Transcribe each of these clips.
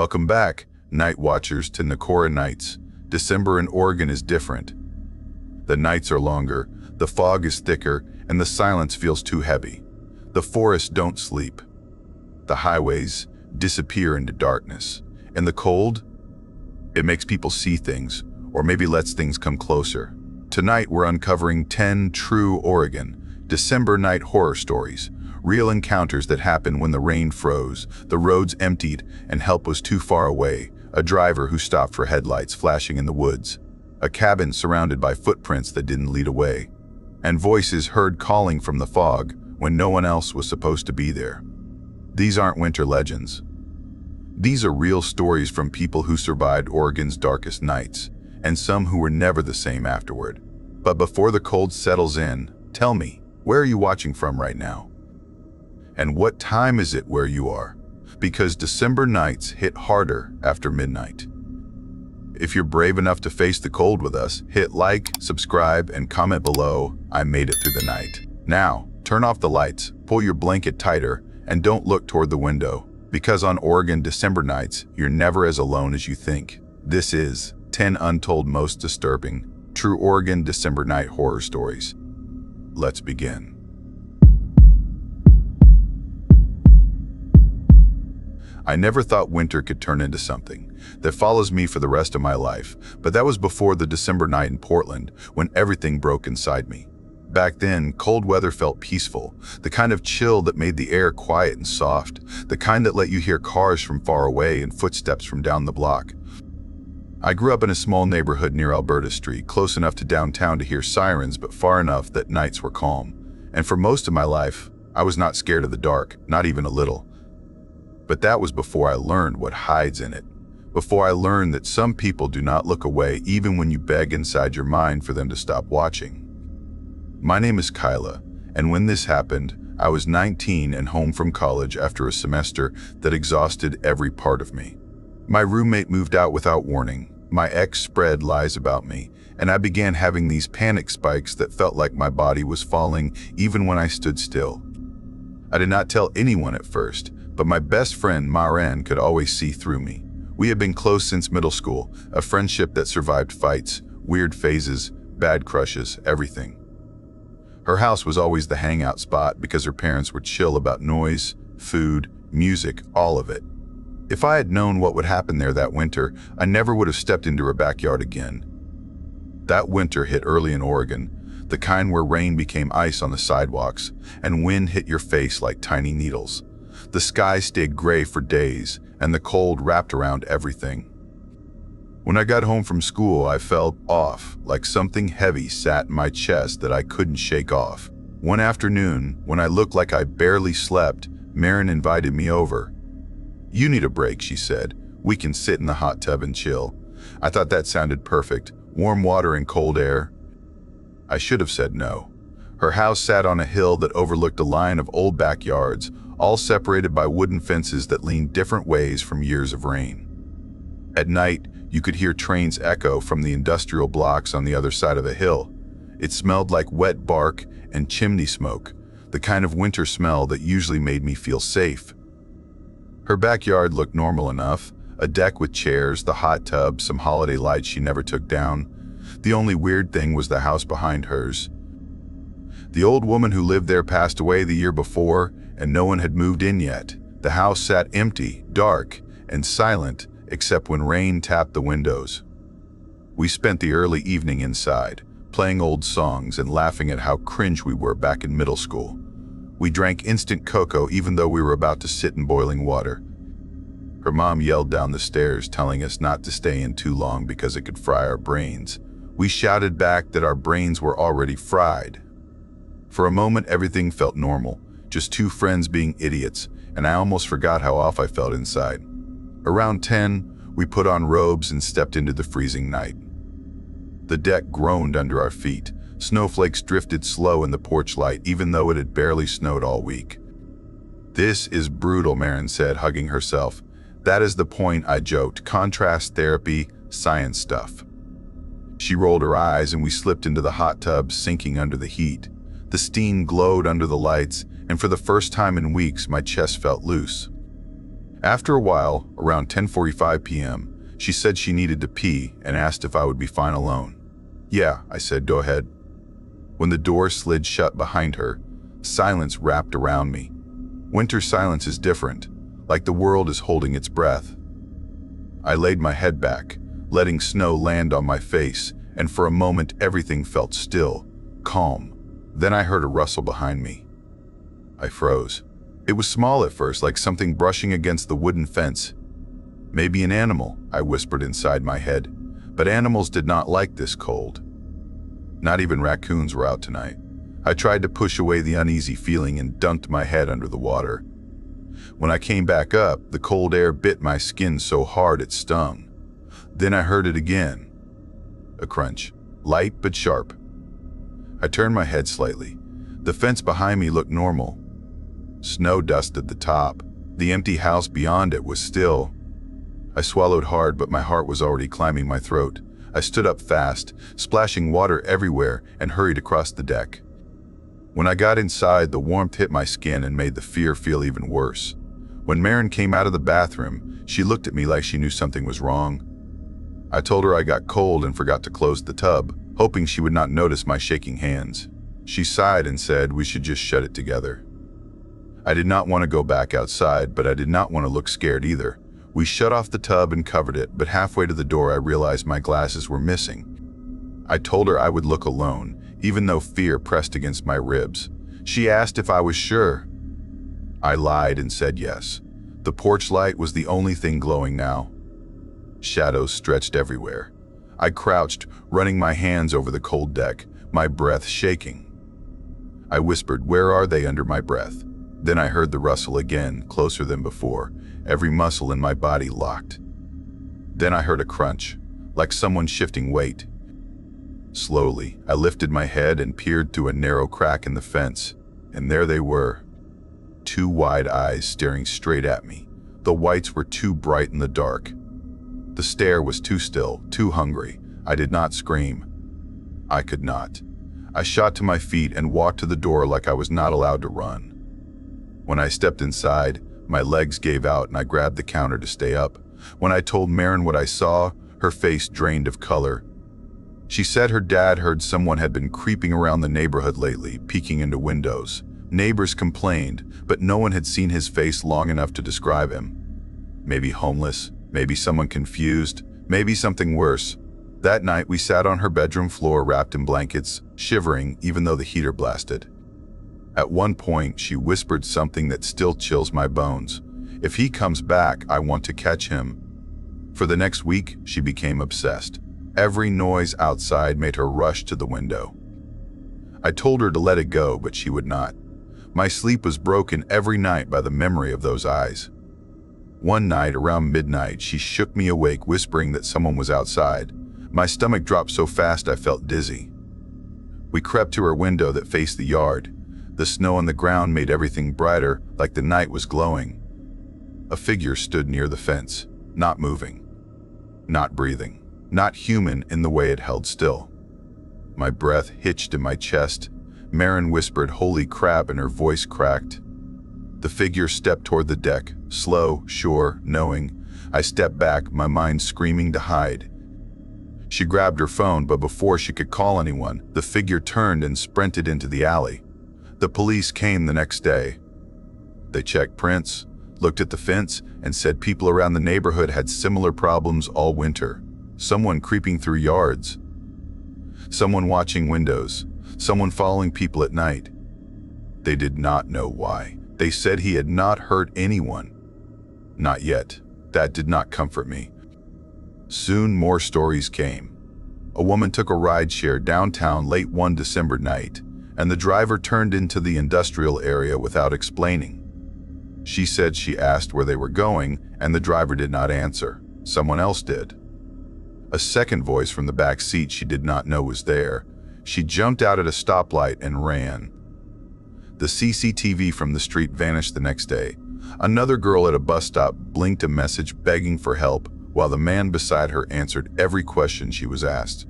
Welcome back, night watchers, to Nakora Nights. December in Oregon is different. The nights are longer, the fog is thicker, and the silence feels too heavy. The forests don't sleep. The highways disappear into darkness. And the cold? It makes people see things, or maybe lets things come closer. Tonight we're uncovering 10 true Oregon December night horror stories. Real encounters that happened when the rain froze, the roads emptied, and help was too far away. A driver who stopped for headlights flashing in the woods. A cabin surrounded by footprints that didn't lead away. And voices heard calling from the fog when no one else was supposed to be there. These aren't winter legends. These are real stories from people who survived Oregon's darkest nights, and some who were never the same afterward. But before the cold settles in, tell me, where are you watching from right now? And what time is it where you are? Because December nights hit harder after midnight. If you're brave enough to face the cold with us, hit like, subscribe, and comment below, I made it through the night. Now, turn off the lights, pull your blanket tighter, and don't look toward the window. Because on Oregon December nights, you're never as alone as you think. This is 10 Untold Most Disturbing True Oregon December Night Horror Stories. Let's begin. I never thought winter could turn into something that follows me for the rest of my life, but that was before the December night in Portland, when everything broke inside me. Back then, cold weather felt peaceful, the kind of chill that made the air quiet and soft, the kind that let you hear cars from far away and footsteps from down the block. I grew up in a small neighborhood near Alberta Street, close enough to downtown to hear sirens, but far enough that nights were calm. And for most of my life, I was not scared of the dark, not even a little. But that was before I learned what hides in it. Before I learned that some people do not look away even when you beg inside your mind for them to stop watching. My name is Kyla, and when this happened, I was 19 and home from college after a semester that exhausted every part of me. My roommate moved out without warning, my ex spread lies about me, and I began having these panic spikes that felt like my body was falling even when I stood still. I did not tell anyone at first, but my best friend, Maren, could always see through me. We had been close since middle school, a friendship that survived fights, weird phases, bad crushes, everything. Her house was always the hangout spot because her parents were chill about noise, food, music, all of it. If I had known what would happen there that winter, I never would have stepped into her backyard again. That winter hit early in Oregon, the kind where rain became ice on the sidewalks and wind hit your face like tiny needles. The sky stayed gray for days, and the cold wrapped around everything. When I got home from school, I felt off, like something heavy sat in my chest that I couldn't shake off. One afternoon, when I looked like I barely slept, Maren invited me over. "You need a break," she said. "We can sit in the hot tub and chill." I thought that sounded perfect. Warm water and cold air. I should have said no. Her house sat on a hill that overlooked a line of old backyards, all separated by wooden fences that leaned different ways from years of rain. At night, you could hear trains echo from the industrial blocks on the other side of the hill. It smelled like wet bark and chimney smoke, the kind of winter smell that usually made me feel safe. Her backyard looked normal enough, a deck with chairs, the hot tub, some holiday lights she never took down. The only weird thing was the house behind hers. The old woman who lived there passed away the year before, and no one had moved in yet. The house sat empty, dark, and silent, except when rain tapped the windows. We spent the early evening inside, playing old songs and laughing at how cringe we were back in middle school. We drank instant cocoa even though we were about to sit in boiling water. Her mom yelled down the stairs, telling us not to stay in too long because it could fry our brains. We shouted back that our brains were already fried. For a moment, everything felt normal. Just two friends being idiots, and I almost forgot how off I felt inside. Around 10, we put on robes and stepped into the freezing night. The deck groaned under our feet. Snowflakes drifted slow in the porch light, even though it had barely snowed all week. "This is brutal," Maren said, hugging herself. "That is the point," I joked. "Contrast therapy, science stuff." She rolled her eyes and we slipped into the hot tub, sinking under the heat. The steam glowed under the lights, and for the first time in weeks, my chest felt loose. After a while, around 10:45 p.m., she said she needed to pee and asked if I would be fine alone. Yeah, I said, go ahead. When the door slid shut behind her, silence wrapped around me. Winter silence is different, like the world is holding its breath. I laid my head back, letting snow land on my face, and for a moment everything felt still, calm. Then I heard a rustle behind me. I froze. It was small at first, like something brushing against the wooden fence. Maybe an animal, I whispered inside my head, but animals did not like this cold. Not even raccoons were out tonight. I tried to push away the uneasy feeling and dunked my head under the water. When I came back up, the cold air bit my skin so hard it stung. Then I heard it again. A crunch, light but sharp. I turned my head slightly. The fence behind me looked normal. Snow dusted the top. The empty house beyond it was still. I swallowed hard, but my heart was already climbing my throat. I stood up fast, splashing water everywhere, and hurried across the deck. When I got inside, the warmth hit my skin and made the fear feel even worse. When Marin came out of the bathroom, she looked at me like she knew something was wrong. I told her I got cold and forgot to close the tub, hoping she would not notice my shaking hands. She sighed and said we should just shut it together. I did not want to go back outside, but I did not want to look scared either. We shut off the tub and covered it, but halfway to the door I realized my glasses were missing. I told her I would look alone, even though fear pressed against my ribs. She asked if I was sure. I lied and said yes. The porch light was the only thing glowing now. Shadows stretched everywhere. I crouched, running my hands over the cold deck, my breath shaking. I whispered, "Where are they?" under my breath. Then I heard the rustle again, closer than before, every muscle in my body locked. Then I heard a crunch, like someone shifting weight. Slowly, I lifted my head and peered through a narrow crack in the fence, and there they were. Two wide eyes staring straight at me. The whites were too bright in the dark. The stare was too still, too hungry. I did not scream. I could not. I shot to my feet and walked to the door like I was not allowed to run. When I stepped inside, my legs gave out and I grabbed the counter to stay up. When I told Marin what I saw, her face drained of color. She said her dad heard someone had been creeping around the neighborhood lately, peeking into windows. Neighbors complained, but no one had seen his face long enough to describe him. Maybe homeless, maybe someone confused, maybe something worse. That night we sat on her bedroom floor wrapped in blankets, shivering even though the heater blasted. At one point, she whispered something that still chills my bones. If he comes back, I want to catch him. For the next week, she became obsessed. Every noise outside made her rush to the window. I told her to let it go, but she would not. My sleep was broken every night by the memory of those eyes. One night, around midnight, she shook me awake, whispering that someone was outside. My stomach dropped so fast I felt dizzy. We crept to her window that faced the yard. The snow on the ground made everything brighter, like the night was glowing. A figure stood near the fence, not moving, not breathing, not human in the way it held still. My breath hitched in my chest. Marin whispered, "Holy crap," and her voice cracked. The figure stepped toward the deck, slow, sure, knowing. I stepped back, my mind screaming to hide. She grabbed her phone, but before she could call anyone, the figure turned and sprinted into the alley. The police came the next day. They checked prints, looked at the fence, and said people around the neighborhood had similar problems all winter. Someone creeping through yards, someone watching windows, someone following people at night. They did not know why. They said he had not hurt anyone. Not yet. That did not comfort me. Soon more stories came. A woman took a rideshare downtown late one December night, and the driver turned into the industrial area without explaining. She said she asked where they were going, and the driver did not answer. Someone else did. A second voice from the back seat she did not know was there. She jumped out at a stoplight and ran. The CCTV from the street vanished the next day. Another girl at a bus stop blinked a message begging for help, while the man beside her answered every question she was asked.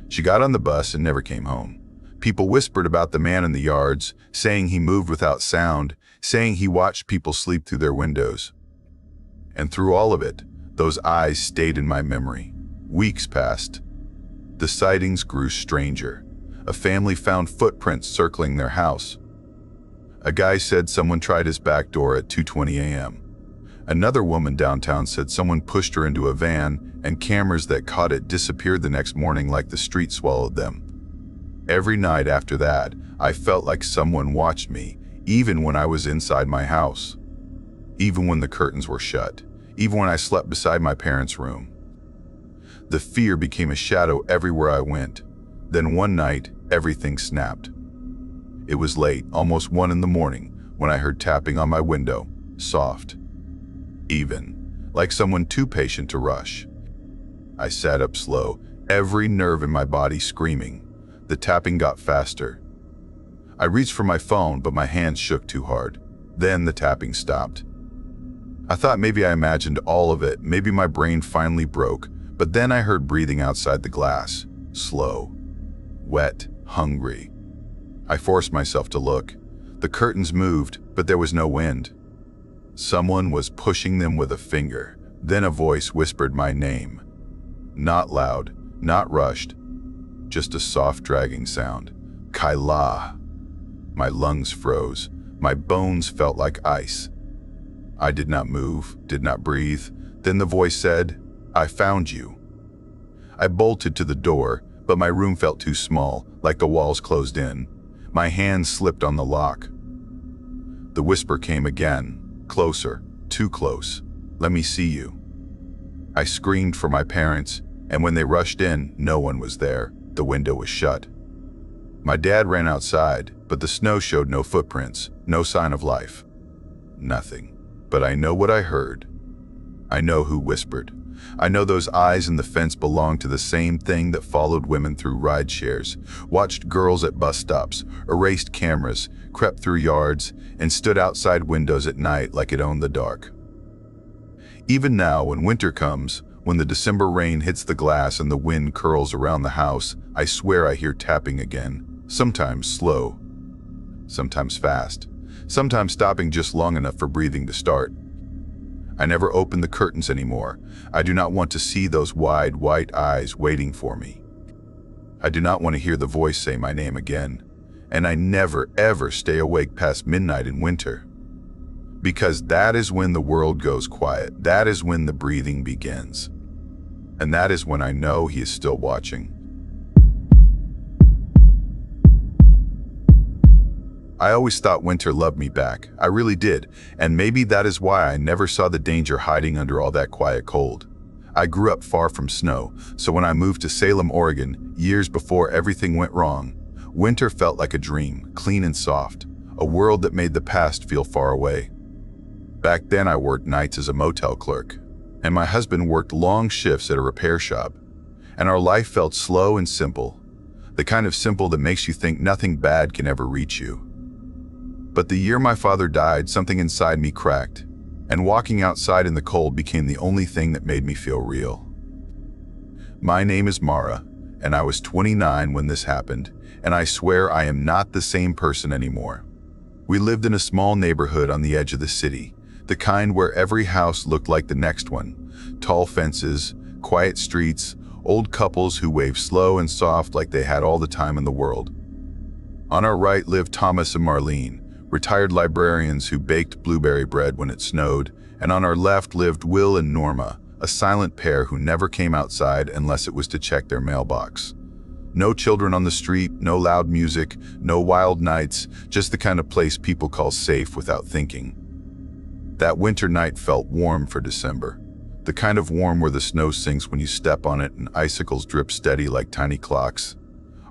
She got on the bus and never came home. People whispered about the man in the yards, saying he moved without sound, saying he watched people sleep through their windows. And through all of it, those eyes stayed in my memory. Weeks passed. The sightings grew stranger. A family found footprints circling their house. A guy said someone tried his back door at 2:20 a.m. Another woman downtown said someone pushed her into a van, and cameras that caught it disappeared the next morning like the street swallowed them. Every night after that, I felt like someone watched me, even when I was inside my house. Even when the curtains were shut. Even when I slept beside my parents' room. The fear became a shadow everywhere I went. Then one night, everything snapped. It was late, almost 1 a.m, when I heard tapping on my window, soft, even, like someone too patient to rush. I sat up slow, every nerve in my body screaming. The tapping got faster. I reached for my phone, but my hands shook too hard. Then the tapping stopped. I thought maybe I imagined all of it, maybe my brain finally broke, but then I heard breathing outside the glass, slow, wet, hungry. I forced myself to look. The curtains moved, but there was no wind. Someone was pushing them with a finger. Then a voice whispered my name. Not loud, not rushed, just a soft dragging sound. Kyla. My lungs froze. My bones felt like ice. I did not move, did not breathe. Then the voice said, I found you. I bolted to the door, but my room felt too small, like the walls closed in. My hand slipped on the lock. The whisper came again, closer, too close. Let me see you. I screamed for my parents, and when they rushed in, no one was there. The window was shut. My dad ran outside, but the snow showed no footprints, no sign of life. Nothing. But I know what I heard. I know who whispered. I know those eyes in the fence belonged to the same thing that followed women through ride shares, watched girls at bus stops, erased cameras, crept through yards, and stood outside windows at night like it owned the dark. Even now, when winter comes, when the December rain hits the glass and the wind curls around the house, I swear I hear tapping again, sometimes slow, sometimes fast, sometimes stopping just long enough for breathing to start. I never open the curtains anymore. I do not want to see those wide, white eyes waiting for me. I do not want to hear the voice say my name again. And I never, ever stay awake past midnight in winter. Because that is when the world goes quiet. That is when the breathing begins. And that is when I know he is still watching. I always thought winter loved me back. I really did, and maybe that is why I never saw the danger hiding under all that quiet cold. I grew up far from snow, so when I moved to Salem, Oregon, years before everything went wrong, winter felt like a dream, clean and soft, a world that made the past feel far away. Back then I worked nights as a motel clerk, and my husband worked long shifts at a repair shop, and our life felt slow and simple, the kind of simple that makes you think nothing bad can ever reach you. But the year my father died, something inside me cracked, and walking outside in the cold became the only thing that made me feel real. My name is Mara, and I was 29 when this happened, and I swear I am not the same person anymore. We lived in a small neighborhood on the edge of the city, the kind where every house looked like the next one. Tall fences, quiet streets, old couples who waved slow and soft like they had all the time in the world. On our right lived Thomas and Marlene, retired librarians who baked blueberry bread when it snowed, and on our left lived Will and Norma, a silent pair who never came outside unless it was to check their mailbox. No children on the street, no loud music, no wild nights, just the kind of place people call safe without thinking. That winter night felt warm for December, the kind of warm where the snow sinks when you step on it and icicles drip steady like tiny clocks.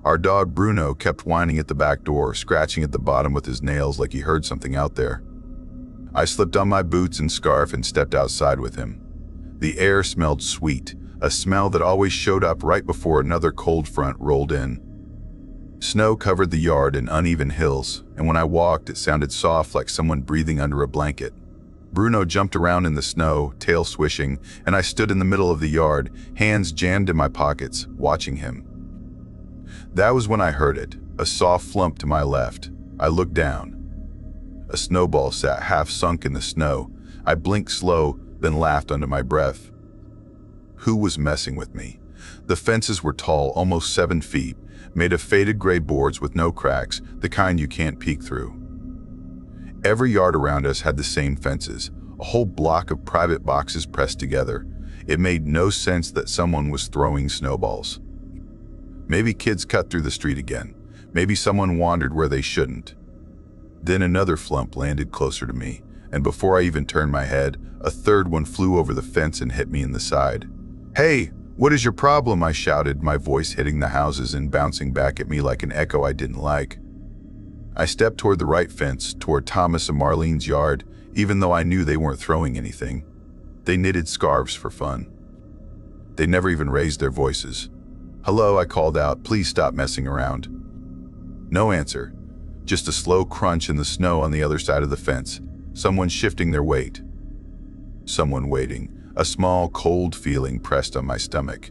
Our dog Bruno kept whining at the back door, scratching at the bottom with his nails like he heard something out there. I slipped on my boots and scarf and stepped outside with him. The air smelled sweet, a smell that always showed up right before another cold front rolled in. Snow covered the yard and uneven hills, and when I walked, it sounded soft like someone breathing under a blanket. Bruno jumped around in the snow, tail swishing, and I stood in the middle of the yard, hands jammed in my pockets, watching him. That was when I heard it, a soft flump to my left. I looked down. A snowball sat half sunk in the snow. I blinked slow, then laughed under my breath. Who was messing with me? The fences were tall, almost 7 feet, made of faded gray boards with no cracks, the kind you can't peek through. Every yard around us had the same fences, a whole block of private boxes pressed together. It made no sense that someone was throwing snowballs. Maybe kids cut through the street again. Maybe someone wandered where they shouldn't. Then another flump landed closer to me, and before I even turned my head, a third one flew over the fence and hit me in the side. "Hey, what is your problem?" I shouted, my voice hitting the houses and bouncing back at me like an echo I didn't like. I stepped toward the right fence, toward Thomas and Marlene's yard, even though I knew they weren't throwing anything. They knitted scarves for fun. They never even raised their voices. "Hello," I called out, "please stop messing around." No answer, just a slow crunch in the snow on the other side of the fence, someone shifting their weight. Someone waiting. A small, cold feeling pressed on my stomach.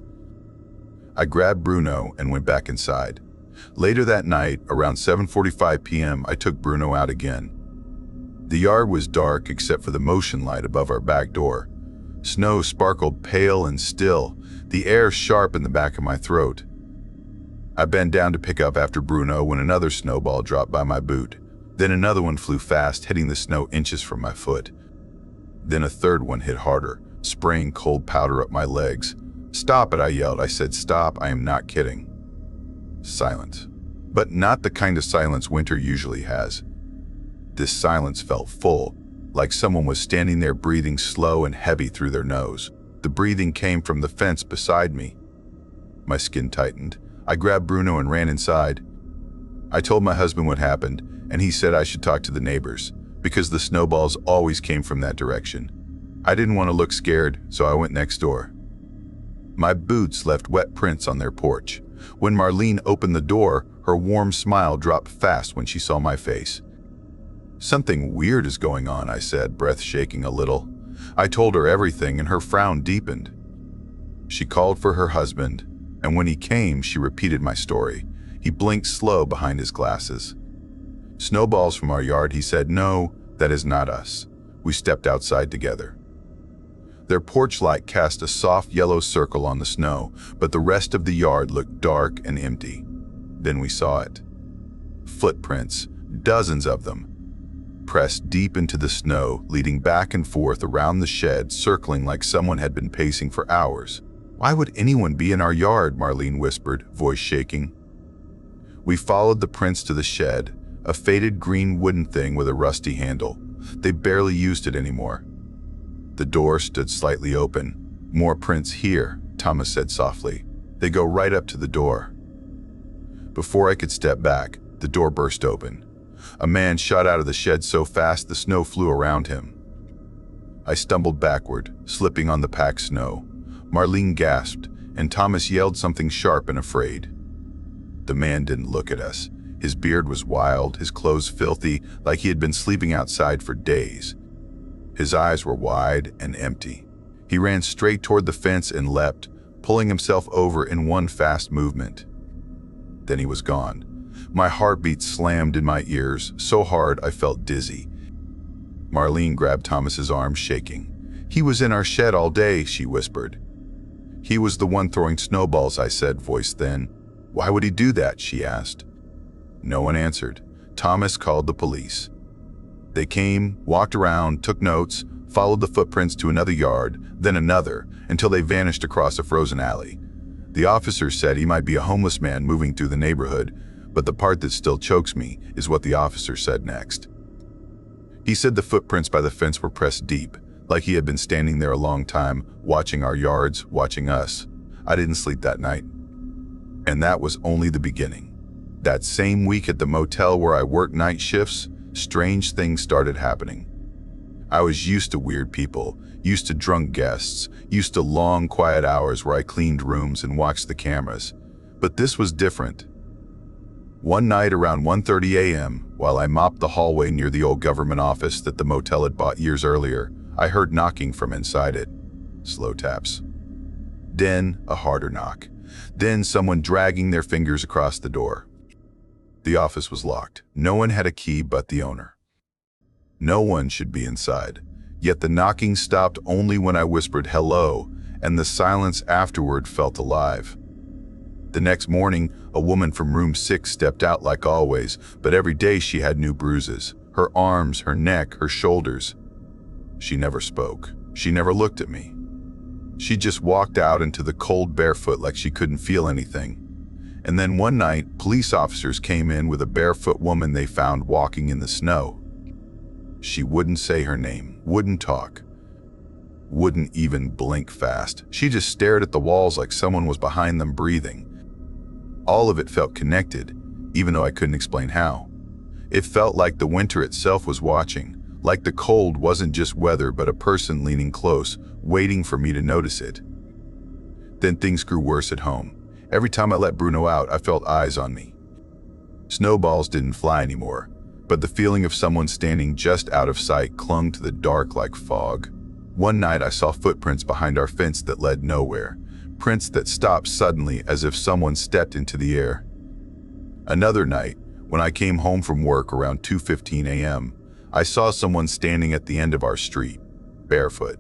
I grabbed Bruno and went back inside. Later that night, around 7:45 p.m., I took Bruno out again. The yard was dark except for the motion light above our back door. Snow sparkled pale and still, the air sharp in the back of my throat. I bent down to pick up after Bruno when another snowball dropped by my boot. Then another one flew fast, hitting the snow inches from my foot. Then a third one hit harder, spraying cold powder up my legs. "Stop it," I yelled. I said, "Stop, I am not kidding." Silence. But not the kind of silence winter usually has. This silence felt full, like someone was standing there breathing slow and heavy through their nose. The breathing came from the fence beside me. My skin tightened. I grabbed Bruno and ran inside. I told my husband what happened, and he said I should talk to the neighbors, because the snowballs always came from that direction. I didn't want to look scared, so I went next door. My boots left wet prints on their porch. When Marlene opened the door, her warm smile dropped fast when she saw my face. "Something weird is going on," I said, breath shaking a little. I told her everything, and her frown deepened. She called for her husband, and when he came, she repeated my story. He blinked slow behind his glasses. "Snowballs from our yard," he said. "No, that is not us." We stepped outside together. Their porch light cast a soft yellow circle on the snow, but the rest of the yard looked dark and empty. Then we saw it. Footprints, dozens of them, pressed deep into the snow, leading back and forth around the shed, circling like someone had been pacing for hours. "Why would anyone be in our yard?" Marlene whispered, voice shaking. We followed the prints to the shed, a faded green wooden thing with a rusty handle. They barely used it anymore. The door stood slightly open. "More prints here," Thomas said softly. "They go right up to the door." Before I could step back, the door burst open. A man shot out of the shed so fast the snow flew around him. I stumbled backward, slipping on the packed snow. Marlene gasped, and Thomas yelled something sharp and afraid. The man didn't look at us. His beard was wild, his clothes filthy, like he had been sleeping outside for days. His eyes were wide and empty. He ran straight toward the fence and leapt, pulling himself over in one fast movement. Then he was gone. My heartbeat slammed in my ears, so hard I felt dizzy. Marlene grabbed Thomas's arm, shaking. "He was in our shed all day," she whispered. "He was the one throwing snowballs," I said, voice thin. "Why would he do that?" she asked. No one answered. Thomas called the police. They came, walked around, took notes, followed the footprints to another yard, then another, until they vanished across a frozen alley. The officers said he might be a homeless man moving through the neighborhood, but the part that still chokes me is what the officer said next. He said the footprints by the fence were pressed deep, like he had been standing there a long time, watching our yards, watching us. I didn't sleep that night. And that was only the beginning. That same week at the motel where I worked night shifts, strange things started happening. I was used to weird people, used to drunk guests, used to long, quiet hours where I cleaned rooms and watched the cameras. But this was different. One night around 1:30 a.m., while I mopped the hallway near the old government office that the motel had bought years earlier, I heard knocking from inside it. Slow taps. Then a harder knock. Then someone dragging their fingers across the door. The office was locked. No one had a key but the owner. No one should be inside. Yet the knocking stopped only when I whispered hello, and the silence afterward felt alive. The next morning, a woman from room 6 stepped out like always, but every day she had new bruises. Her arms, her neck, her shoulders. She never spoke. She never looked at me. She just walked out into the cold barefoot like she couldn't feel anything. And then one night, police officers came in with a barefoot woman they found walking in the snow. She wouldn't say her name, wouldn't talk, wouldn't even blink fast. She just stared at the walls like someone was behind them breathing. All of it felt connected, even though I couldn't explain how. It felt like the winter itself was watching, like the cold wasn't just weather but a person leaning close, waiting for me to notice it. Then things grew worse at home. Every time I let Bruno out, I felt eyes on me. Snowballs didn't fly anymore, but the feeling of someone standing just out of sight clung to the dark like fog. One night I saw footprints behind our fence that led nowhere, prints that stopped suddenly as if someone stepped into the air. Another night, when I came home from work around 2:15 a.m., I saw someone standing at the end of our street, barefoot,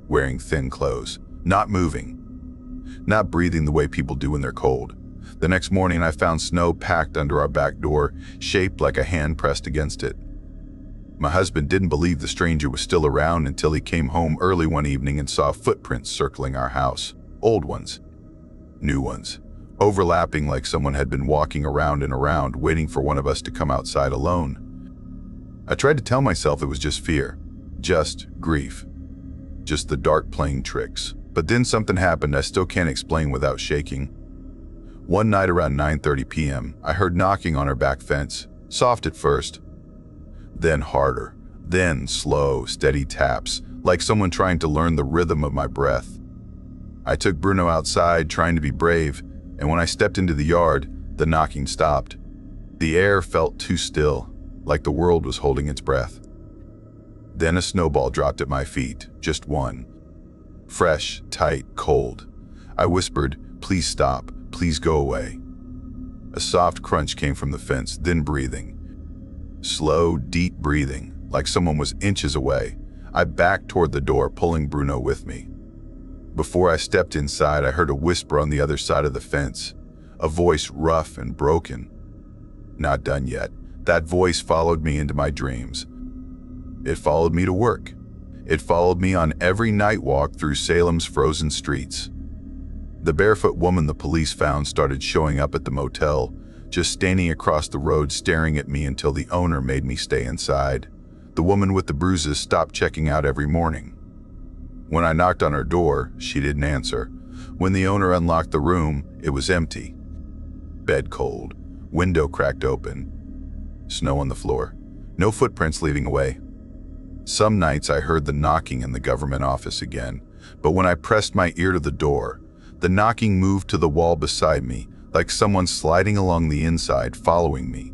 wearing thin clothes, not moving, not breathing the way people do when they're cold. The next morning, I found snow packed under our back door, shaped like a hand pressed against it. My husband didn't believe the stranger was still around until he came home early one evening and saw footprints circling our house. Old ones, new ones, overlapping like someone had been walking around and around, waiting for one of us to come outside alone. I tried to tell myself it was just fear, just grief, just the dark playing tricks. But then something happened I still can't explain without shaking. One night around 9:30 p.m., I heard knocking on our back fence, soft at first, then harder, then slow, steady taps, like someone trying to learn the rhythm of my breath. I took Bruno outside, trying to be brave, and when I stepped into the yard, the knocking stopped. The air felt too still, like the world was holding its breath. Then a snowball dropped at my feet, just one. Fresh, tight, cold. I whispered, "Please stop, please go away." A soft crunch came from the fence, then breathing. Slow, deep breathing, like someone was inches away. I backed toward the door, pulling Bruno with me. Before I stepped inside, I heard a whisper on the other side of the fence, a voice rough and broken. Not done yet. That voice followed me into my dreams. It followed me to work. It followed me on every night walk through Salem's frozen streets. The barefoot woman the police found started showing up at the motel, just standing across the road staring at me until the owner made me stay inside. The woman with the bruises stopped checking out every morning. When I knocked on her door, she didn't answer. When the owner unlocked the room, it was empty. Bed cold, window cracked open, snow on the floor, no footprints leading away. Some nights I heard the knocking in the government office again, but when I pressed my ear to the door, the knocking moved to the wall beside me, like someone sliding along the inside, following me.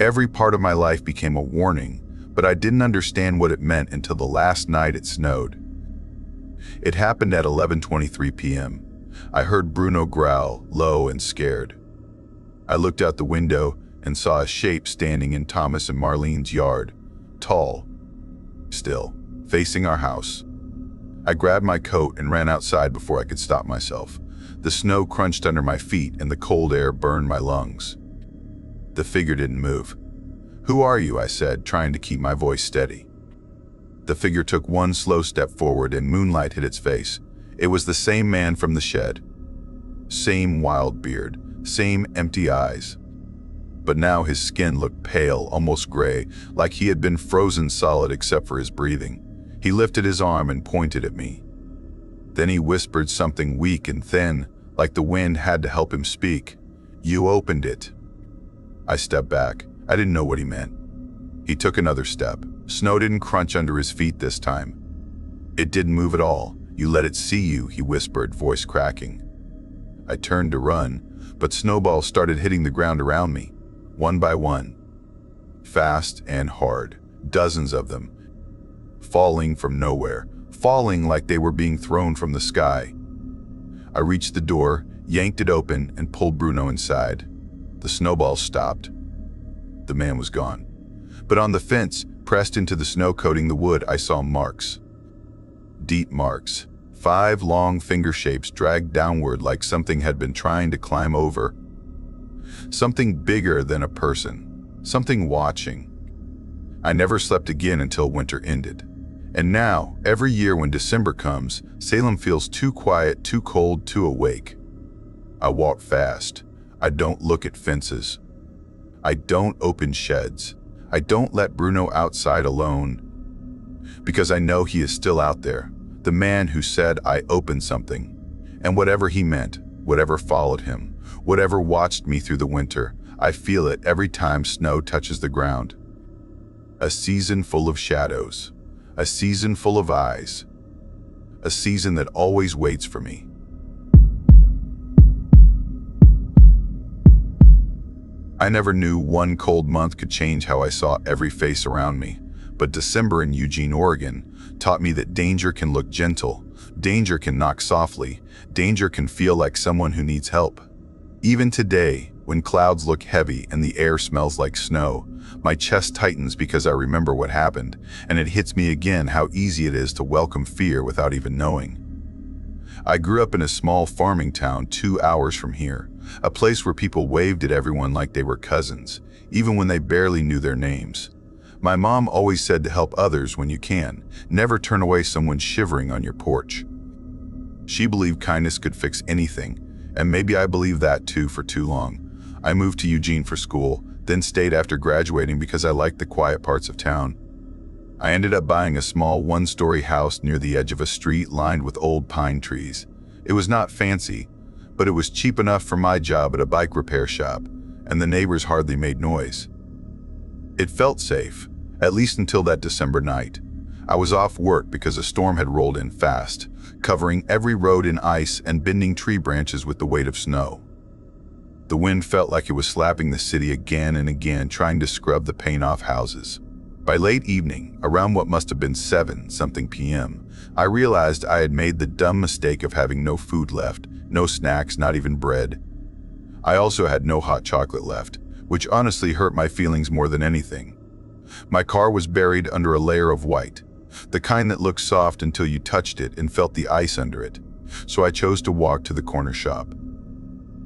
Every part of my life became a warning, but I didn't understand what it meant until the last night it snowed. It happened at 11:23 p.m. I heard Bruno growl, low and scared. I looked out the window and saw a shape standing in Thomas and Marlene's yard, tall, still, facing our house. I grabbed my coat and ran outside before I could stop myself. The snow crunched under my feet and the cold air burned my lungs. The figure didn't move. "Who are you?" I said, trying to keep my voice steady. The figure took one slow step forward and moonlight hit its face. It was the same man from the shed. Same wild beard, same empty eyes. But now his skin looked pale, almost gray, like he had been frozen solid except for his breathing. He lifted his arm and pointed at me. Then he whispered something weak and thin, like the wind had to help him speak. "You opened it." I stepped back. I didn't know what he meant. He took another step. Snow didn't crunch under his feet this time. It didn't move at all. "You let it see you," he whispered, voice cracking. I turned to run, but snowballs started hitting the ground around me, one by one. Fast and hard, dozens of them, falling from nowhere, falling like they were being thrown from the sky. I reached the door, yanked it open, and pulled Bruno inside. The snowballs stopped. The man was gone. But on the fence, Pressed into the snow coating the wood, I saw marks. Deep marks. 5 long finger shapes dragged downward like something had been trying to climb over. Something bigger than a person. Something watching. I never slept again until winter ended. And now, every year when December comes, Salem feels too quiet, too cold, too awake. I walk fast. I don't look at fences. I don't open sheds. I don't let Bruno outside alone. Because I know he is still out there, the man who said I opened something. And whatever he meant, whatever followed him, whatever watched me through the winter, I feel it every time snow touches the ground. A season full of shadows. A season full of eyes. A season that always waits for me. I never knew one cold month could change how I saw every face around me, but December in Eugene, Oregon, taught me that danger can look gentle, danger can knock softly, danger can feel like someone who needs help. Even today, when clouds look heavy and the air smells like snow, my chest tightens because I remember what happened, and it hits me again how easy it is to welcome fear without even knowing. I grew up in a small farming town 2 hours from here, a place where people waved at everyone like they were cousins, even when they barely knew their names. My mom always said to help others when you can, never turn away someone shivering on your porch. She believed kindness could fix anything, and maybe I believed that too for too long. I moved to Eugene for school, then stayed after graduating because I liked the quiet parts of town. I ended up buying a small one-story house near the edge of a street lined with old pine trees. It was not fancy, but it was cheap enough for my job at a bike repair shop, and the neighbors hardly made noise. It felt safe, at least until that December night. I was off work because a storm had rolled in fast, covering every road in ice and bending tree branches with the weight of snow. The wind felt like it was slapping the city again and again, trying to scrub the paint off houses. By late evening, around what must have been 7-something p.m., I realized I had made the dumb mistake of having no food left, no snacks, not even bread. I also had no hot chocolate left, which honestly hurt my feelings more than anything. My car was buried under a layer of white, the kind that looked soft until you touched it and felt the ice under it, so I chose to walk to the corner shop.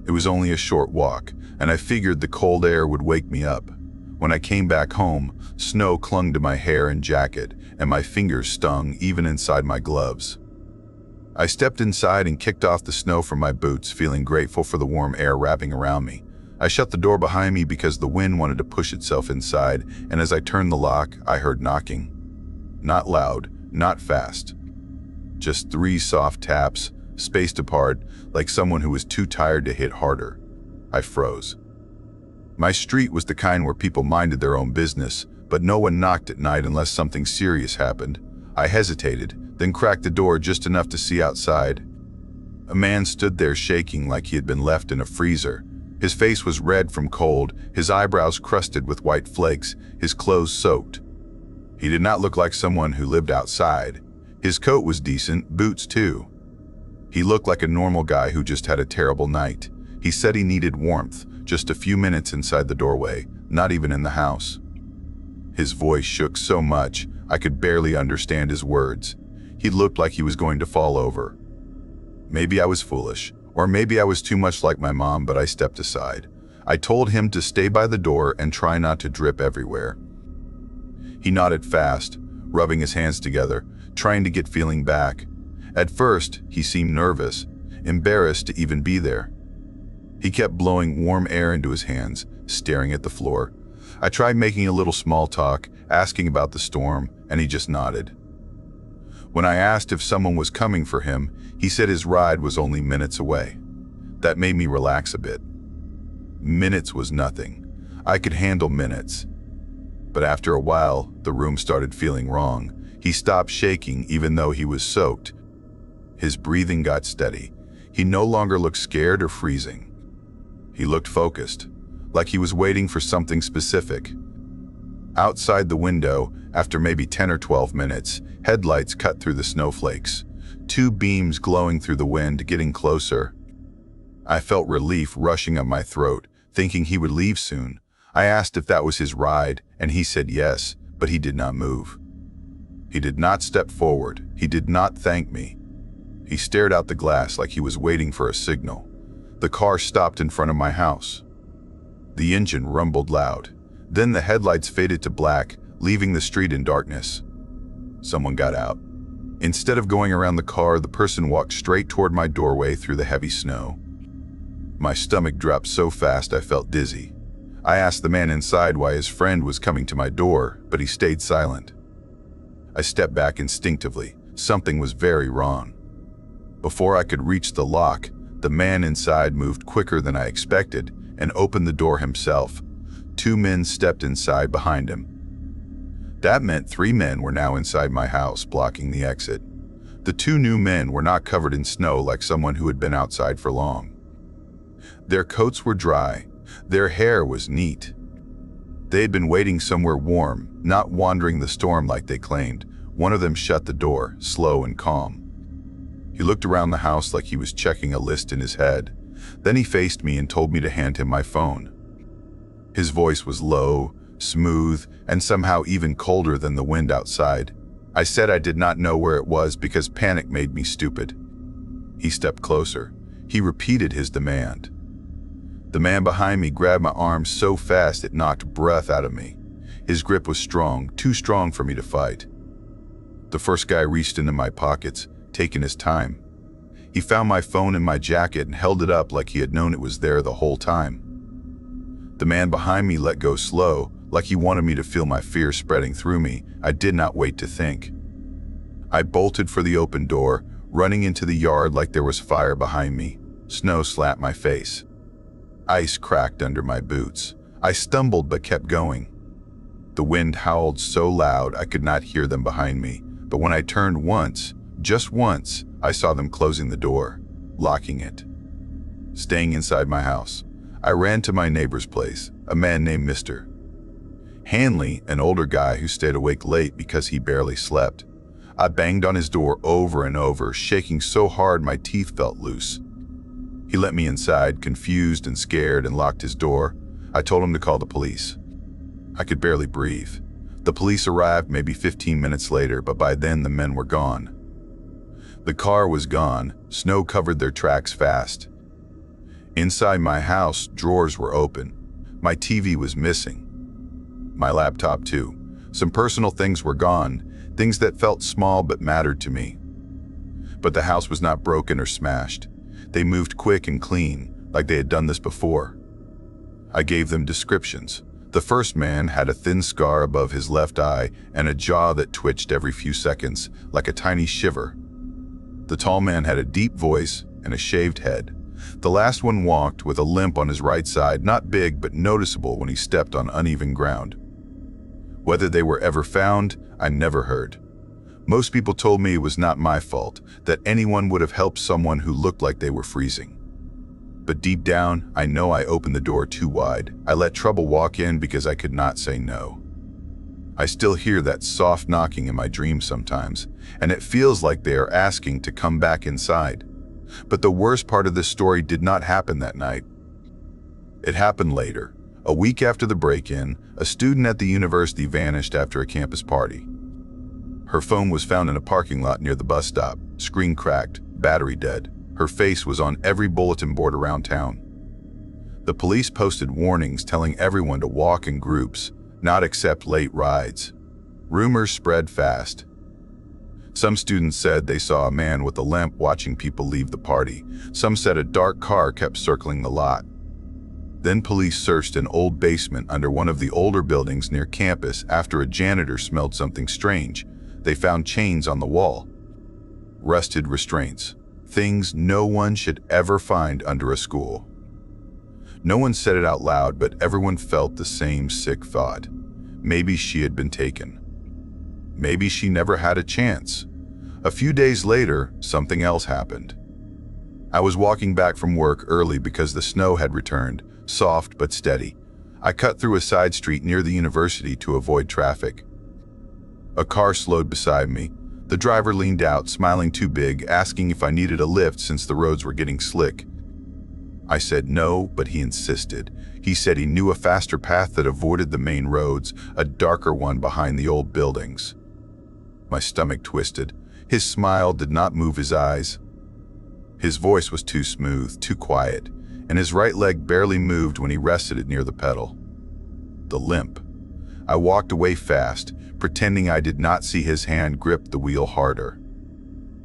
It was only a short walk, and I figured the cold air would wake me up. When I came back home, snow clung to my hair and jacket, and my fingers stung even inside my gloves. I stepped inside and kicked off the snow from my boots, feeling grateful for the warm air wrapping around me. I shut the door behind me because the wind wanted to push itself inside, and as I turned the lock, I heard knocking. Not loud, not fast. Just 3 soft taps, spaced apart, like someone who was too tired to hit harder. I froze. My street was the kind where people minded their own business, but no one knocked at night unless something serious happened. I hesitated, then cracked the door just enough to see outside. A man stood there shaking like he had been left in a freezer. His face was red from cold, his eyebrows crusted with white flakes, his clothes soaked. He did not look like someone who lived outside. His coat was decent, boots too. He looked like a normal guy who just had a terrible night. He said he needed warmth, just a few minutes inside the doorway, not even in the house. His voice shook so much, I could barely understand his words. He looked like he was going to fall over. Maybe I was foolish, or maybe I was too much like my mom, but I stepped aside. I told him to stay by the door and try not to drip everywhere. He nodded fast, rubbing his hands together, trying to get feeling back. At first, he seemed nervous, embarrassed to even be there. He kept blowing warm air into his hands, staring at the floor. I tried making a little small talk, asking about the storm, and he just nodded. When I asked if someone was coming for him, he said his ride was only minutes away. That made me relax a bit. Minutes was nothing. I could handle minutes. But after a while, the room started feeling wrong. He stopped shaking even though he was soaked. His breathing got steady. He no longer looked scared or freezing. He looked focused, like he was waiting for something specific. Outside the window, after maybe 10 or 12 minutes, headlights cut through the snowflakes. 2 beams glowing through the wind, getting closer. I felt relief rushing up my throat, thinking he would leave soon. I asked if that was his ride, and he said yes, but he did not move. He did not step forward. He did not thank me. He stared out the glass like he was waiting for a signal. The car stopped in front of my house. The engine rumbled loud. Then the headlights faded to black, leaving the street in darkness. Someone got out. Instead of going around the car, the person walked straight toward my doorway through the heavy snow. My stomach dropped so fast I felt dizzy. I asked the man inside why his friend was coming to my door, but he stayed silent. I stepped back instinctively. Something was very wrong. Before I could reach the lock, the man inside moved quicker than I expected and opened the door himself. 2 men stepped inside behind him. That meant 3 men were now inside my house, blocking the exit. The 2 new men were not covered in snow like someone who had been outside for long. Their coats were dry. Their hair was neat. They had been waiting somewhere warm, not wandering the storm like they claimed. One of them shut the door, slow and calm. He looked around the house like he was checking a list in his head. Then he faced me and told me to hand him my phone. His voice was low, smooth, and somehow even colder than the wind outside. I said I did not know where it was because panic made me stupid. He stepped closer. He repeated his demand. The man behind me grabbed my arm so fast it knocked breath out of me. His grip was strong, too strong for me to fight. The first guy reached into my pockets, taking his time. He found my phone in my jacket and held it up like he had known it was there the whole time. The man behind me let go slow, like he wanted me to feel my fear spreading through me. I did not wait to think. I bolted for the open door, running into the yard like there was fire behind me. Snow slapped my face. Ice cracked under my boots. I stumbled but kept going. The wind howled so loud I could not hear them behind me, but when I turned once, just once, I saw them closing the door, locking it. Staying inside my house, I ran to my neighbor's place, a man named Mr. Hanley, an older guy who stayed awake late because he barely slept. I banged on his door over and over, shaking so hard my teeth felt loose. He let me inside, confused and scared, and locked his door. I told him to call the police. I could barely breathe. The police arrived maybe 15 minutes later, but by then the men were gone. The car was gone. Snow covered their tracks fast. Inside my house, drawers were open. My TV was missing. My laptop too. Some personal things were gone, things that felt small but mattered to me. But the house was not broken or smashed. They moved quick and clean, like they had done this before. I gave them descriptions. The first man had a thin scar above his left eye and a jaw that twitched every few seconds, like a tiny shiver. The tall man had a deep voice and a shaved head. The last one walked with a limp on his right side, not big but noticeable when he stepped on uneven ground. Whether they were ever found, I never heard. Most people told me it was not my fault, that anyone would have helped someone who looked like they were freezing. But deep down, I know I opened the door too wide. I let trouble walk in because I could not say no. I still hear that soft knocking in my dreams sometimes, and it feels like they are asking to come back inside. But the worst part of this story did not happen that night. It happened later. A week after the break-in, a student at the university vanished after a campus party. Her phone was found in a parking lot near the bus stop, screen cracked, battery dead. Her face was on every bulletin board around town. The police posted warnings telling everyone to walk in groups, not accept late rides. Rumors spread fast. Some students said they saw a man with a limp watching people leave the party. Some said a dark car kept circling the lot. Then police searched an old basement under one of the older buildings near campus after a janitor smelled something strange. They found chains on the wall. Rusted restraints. Things no one should ever find under a school. No one said it out loud, but everyone felt the same sick thought. Maybe she had been taken. Maybe she never had a chance. A few days later, something else happened. I was walking back from work early because the snow had returned, soft but steady. I cut through a side street near the university to avoid traffic. A car slowed beside me. The driver leaned out, smiling too big, asking if I needed a lift since the roads were getting slick. I said no, but he insisted. He said he knew a faster path that avoided the main roads, a darker one behind the old buildings. My stomach twisted. His smile did not move his eyes. His voice was too smooth, too quiet, and his right leg barely moved when he rested it near the pedal. The limp. I walked away fast, pretending I did not see his hand grip the wheel harder.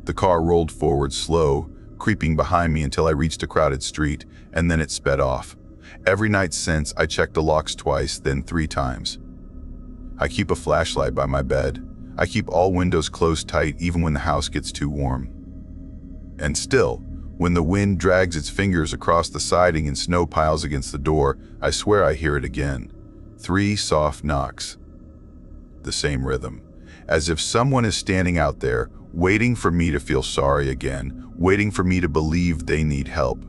The car rolled forward slow, creeping behind me until I reached a crowded street, and then it sped off. Every night since, I checked the locks twice, then 3 times. I keep a flashlight by my bed. I keep all windows closed tight even when the house gets too warm. And still, when the wind drags its fingers across the siding and snow piles against the door, I swear I hear it again. 3 soft knocks. The same rhythm, as if someone is standing out there, waiting for me to feel sorry again, waiting for me to believe they need help.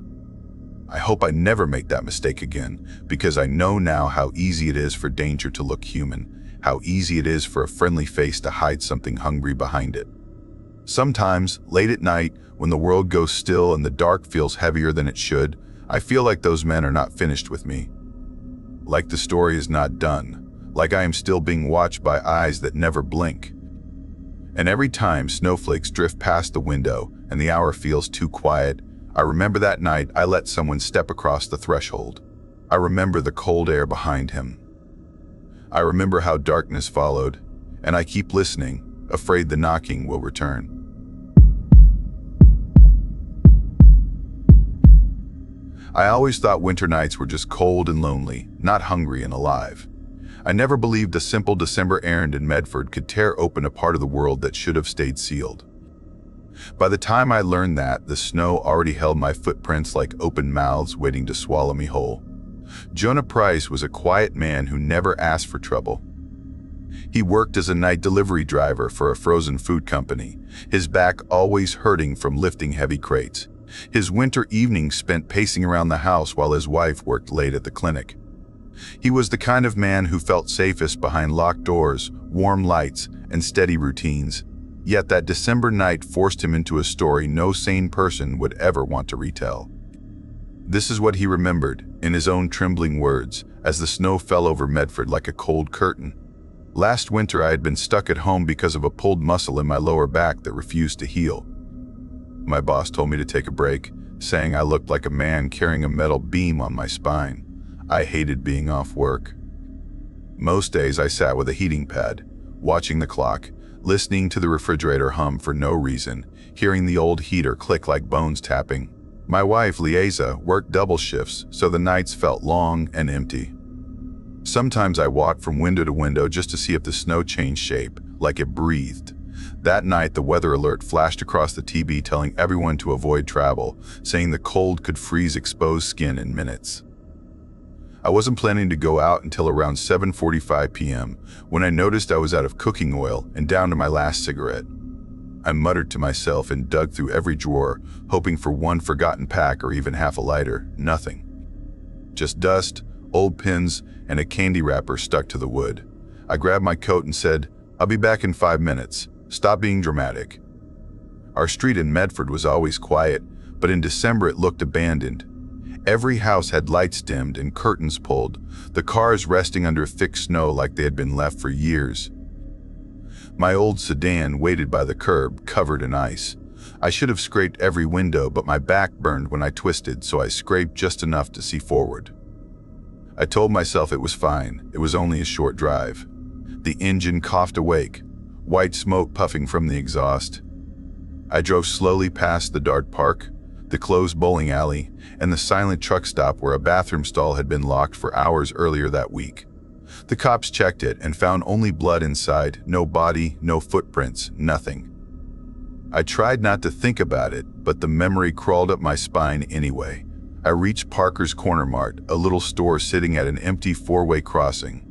I hope I never make that mistake again, because I know now how easy it is for danger to look human, how easy it is for a friendly face to hide something hungry behind it. Sometimes, late at night, when the world goes still and the dark feels heavier than it should, I feel like those men are not finished with me. Like the story is not done, like I am still being watched by eyes that never blink. And every time snowflakes drift past the window and the hour feels too quiet, I remember that night I let someone step across the threshold. I remember the cold air behind him. I remember how darkness followed, and I keep listening, afraid the knocking will return. I always thought winter nights were just cold and lonely, not hungry and alive. I never believed a simple December errand in Medford could tear open a part of the world that should have stayed sealed. By the time I learned that, the snow already held my footprints like open mouths waiting to swallow me whole. Jonah Price was a quiet man who never asked for trouble. He worked as a night delivery driver for a frozen food company, his back always hurting from lifting heavy crates. His winter evenings spent pacing around the house while his wife worked late at the clinic. He was the kind of man who felt safest behind locked doors, warm lights, and steady routines. Yet that December night forced him into a story no sane person would ever want to retell. This is what he remembered, in his own trembling words, as the snow fell over Medford like a cold curtain. Last winter I had been stuck at home because of a pulled muscle in my lower back that refused to heal. My boss told me to take a break, saying I looked like a man carrying a metal beam on my spine. I hated being off work. Most days I sat with a heating pad, watching the clock, listening to the refrigerator hum for no reason, hearing the old heater click like bones tapping. My wife, Lieza, worked double shifts, so the nights felt long and empty. Sometimes I walked from window to window just to see if the snow changed shape, like it breathed. That night, the weather alert flashed across the TV telling everyone to avoid travel, saying the cold could freeze exposed skin in minutes. I wasn't planning to go out until around 7:45 p.m. when I noticed I was out of cooking oil and down to my last cigarette. I muttered to myself and dug through every drawer, hoping for one forgotten pack or even half a lighter. Nothing. Just dust, old pins, and a candy wrapper stuck to the wood. I grabbed my coat and said, "I'll be back in 5 minutes. Stop being dramatic." Our street in Medford was always quiet, but in December it looked abandoned. Every house had lights dimmed and curtains pulled, the cars resting under thick snow like they had been left for years. My old sedan waited by the curb, covered in ice. I should have scraped every window, but my back burned when I twisted, so I scraped just enough to see forward. I told myself it was fine, it was only a short drive. The engine coughed awake, white smoke puffing from the exhaust. I drove slowly past the Dart Park, the closed bowling alley, and the silent truck stop where a bathroom stall had been locked for hours earlier that week. The cops checked it and found only blood inside, no body, no footprints, nothing. I tried not to think about it, but the memory crawled up my spine anyway. I reached Parker's Corner Mart, a little store sitting at an empty four-way crossing.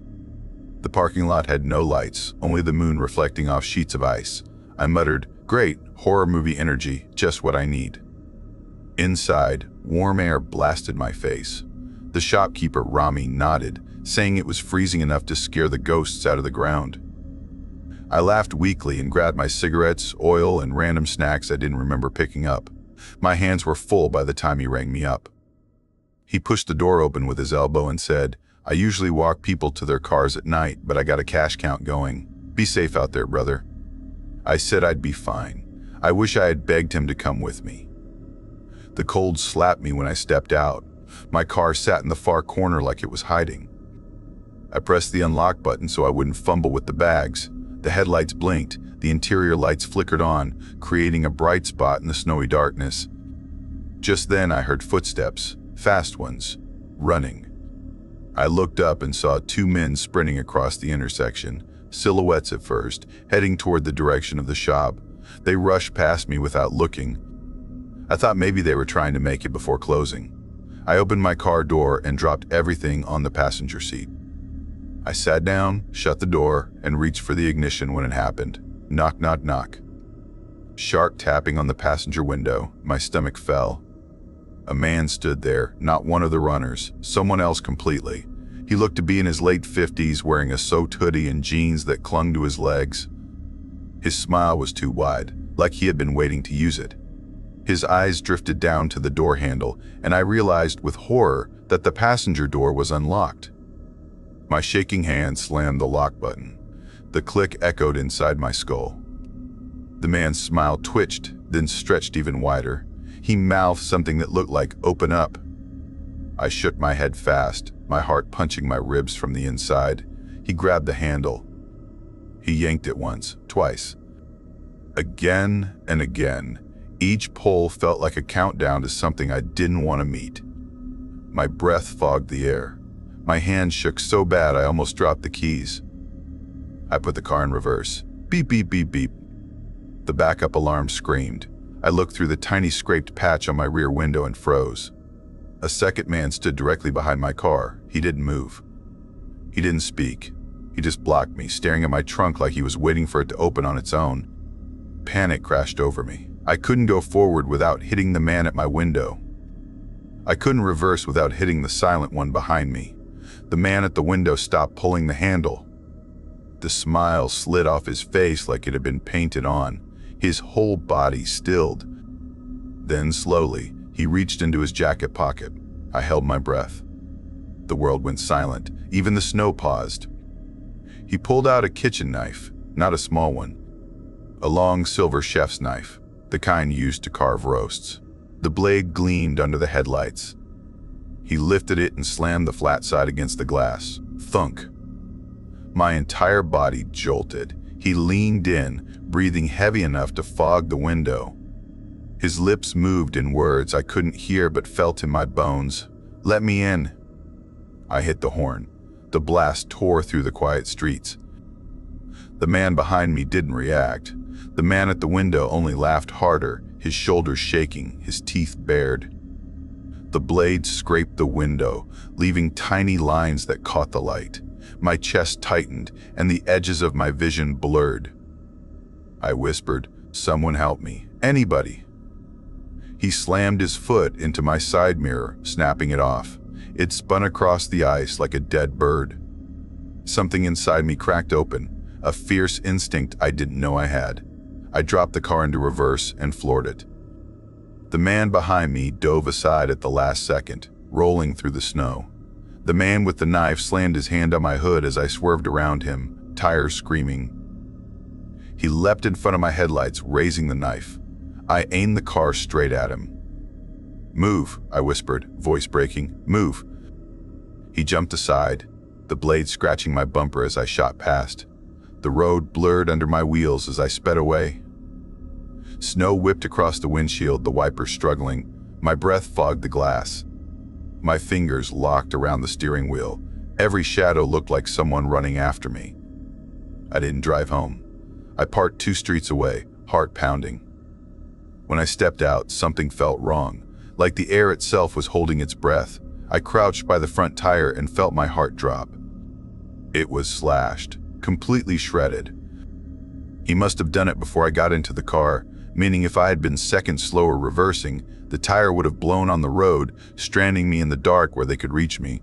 The parking lot had no lights, only the moon reflecting off sheets of ice. I muttered, "Great, horror movie energy, just what I need." Inside, warm air blasted my face. The shopkeeper, Rami, nodded, saying it was freezing enough to scare the ghosts out of the ground. I laughed weakly and grabbed my cigarettes, oil, and random snacks I didn't remember picking up. My hands were full by the time he rang me up. He pushed the door open with his elbow and said, "I usually walk people to their cars at night, but I got a cash count going. Be safe out there, brother." I said I'd be fine. I wish I had begged him to come with me. The cold slapped me when I stepped out. My car sat in the far corner like it was hiding. I pressed the unlock button so I wouldn't fumble with the bags. The headlights blinked, the interior lights flickered on, creating a bright spot in the snowy darkness. Just then I heard footsteps, fast ones, running. I looked up and saw two men sprinting across the intersection, silhouettes at first, heading toward the direction of the shop. They rushed past me without looking. I thought maybe they were trying to make it before closing. I opened my car door and dropped everything on the passenger seat. I sat down, shut the door, and reached for the ignition when it happened. Knock, knock, knock. Sharp tapping on the passenger window. My stomach fell. A man stood there, not one of the runners, someone else completely. He looked to be in his late 50s, wearing a soaked hoodie and jeans that clung to his legs. His smile was too wide, like he had been waiting to use it. His eyes drifted down to the door handle, and I realized with horror that the passenger door was unlocked. My shaking hand slammed the lock button. The click echoed inside my skull. The man's smile twitched, then stretched even wider. He mouthed something that looked like, "Open up." I shook my head fast, my heart punching my ribs from the inside. He grabbed the handle. He yanked it once, twice. Again and again. Each pull felt like a countdown to something I didn't want to meet. My breath fogged the air. My hand shook so bad I almost dropped the keys. I put the car in reverse. Beep, beep, beep, beep. The backup alarm screamed. I looked through the tiny scraped patch on my rear window and froze. A second man stood directly behind my car. He didn't move. He didn't speak. He just blocked me, staring at my trunk like he was waiting for it to open on its own. Panic crashed over me. I couldn't go forward without hitting the man at my window. I couldn't reverse without hitting the silent one behind me. The man at the window stopped pulling the handle. The smile slid off his face like it had been painted on. His whole body stilled. Then slowly, he reached into his jacket pocket. I held my breath. The world went silent. Even the snow paused. He pulled out a kitchen knife, not a small one. A long silver chef's knife, the kind used to carve roasts. The blade gleamed under the headlights. He lifted it and slammed the flat side against the glass. Thunk. My entire body jolted. He leaned in, breathing heavy enough to fog the window. His lips moved in words I couldn't hear but felt in my bones. "Let me in." I hit the horn. The blast tore through the quiet streets. The man behind me didn't react. The man at the window only laughed harder, his shoulders shaking, his teeth bared. The blade scraped the window, leaving tiny lines that caught the light. My chest tightened, and the edges of my vision blurred. I whispered, "Someone help me. Anybody." He slammed his foot into my side mirror, snapping it off. It spun across the ice like a dead bird. Something inside me cracked open, a fierce instinct I didn't know I had. I dropped the car into reverse and floored it. The man behind me dove aside at the last second, rolling through the snow. The man with the knife slammed his hand on my hood as I swerved around him, tires screaming. He leapt in front of my headlights, raising the knife. I aimed the car straight at him. "Move," I whispered, voice breaking. "Move." He jumped aside, the blade scratching my bumper as I shot past. The road blurred under my wheels as I sped away. Snow whipped across the windshield, the wipers struggling. My breath fogged the glass. My fingers locked around the steering wheel. Every shadow looked like someone running after me. I didn't drive home. I parked 2 streets away, heart pounding. When I stepped out, something felt wrong, like the air itself was holding its breath. I crouched by the front tire and felt my heart drop. It was slashed, completely shredded. He must have done it before I got into the car, meaning if I had been seconds slower reversing, the tire would have blown on the road, stranding me in the dark where they could reach me.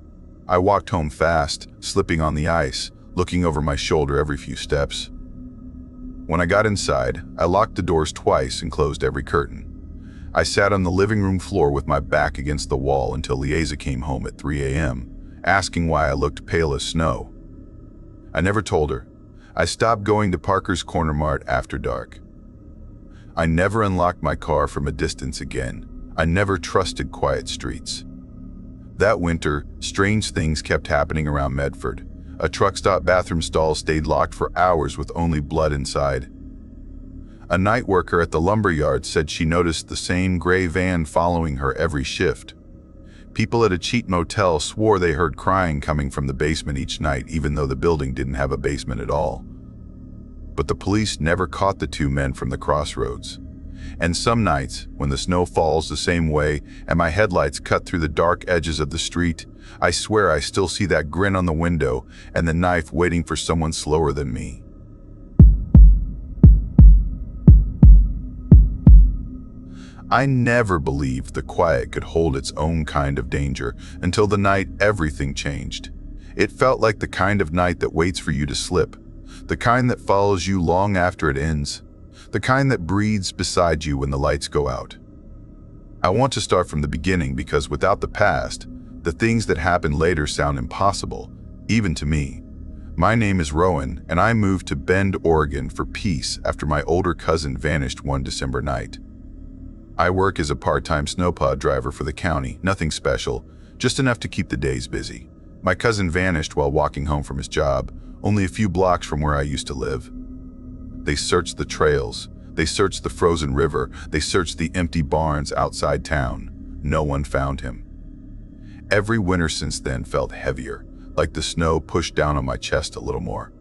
I walked home fast, slipping on the ice, looking over my shoulder every few steps. When I got inside, I locked the doors twice and closed every curtain. I sat on the living room floor with my back against the wall until Lieza came home at 3 a.m., asking why I looked pale as snow. I never told her. I stopped going to Parker's Corner Mart after dark. I never unlocked my car from a distance again. I never trusted quiet streets. That winter, strange things kept happening around Medford. A truck stop bathroom stall stayed locked for hours with only blood inside. A night worker at the lumber yard said she noticed the same gray van following her every shift. People at a cheap motel swore they heard crying coming from the basement each night, even though the building didn't have a basement at all. But the police never caught the two men from the crossroads. And some nights, when the snow falls the same way and my headlights cut through the dark edges of the street, I swear I still see that grin on the window and the knife waiting for someone slower than me. I never believed the quiet could hold its own kind of danger until the night everything changed. It felt like the kind of night that waits for you to slip, the kind that follows you long after it ends, the kind that breathes beside you when the lights go out. I want to start from the beginning because without the past, the things that happen later sound impossible, even to me. My name is Rowan, and I moved to Bend, Oregon for peace after my older cousin vanished one December night. I work as a part-time snowplow driver for the county, nothing special, just enough to keep the days busy. My cousin vanished while walking home from his job, only a few blocks from where I used to live. They searched the trails, they searched the frozen river, they searched the empty barns outside town. No one found him. Every winter since then felt heavier, like the snow pushed down on my chest a little more.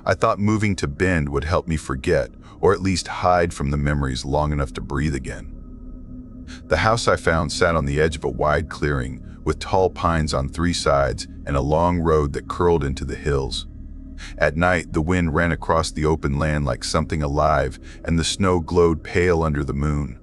I thought moving to Bend would help me forget, or at least hide from the memories long enough to breathe again. The house I found sat on the edge of a wide clearing with tall pines on three sides and a long road that curled into the hills. At night, the wind ran across the open land like something alive, and the snow glowed pale under the moon.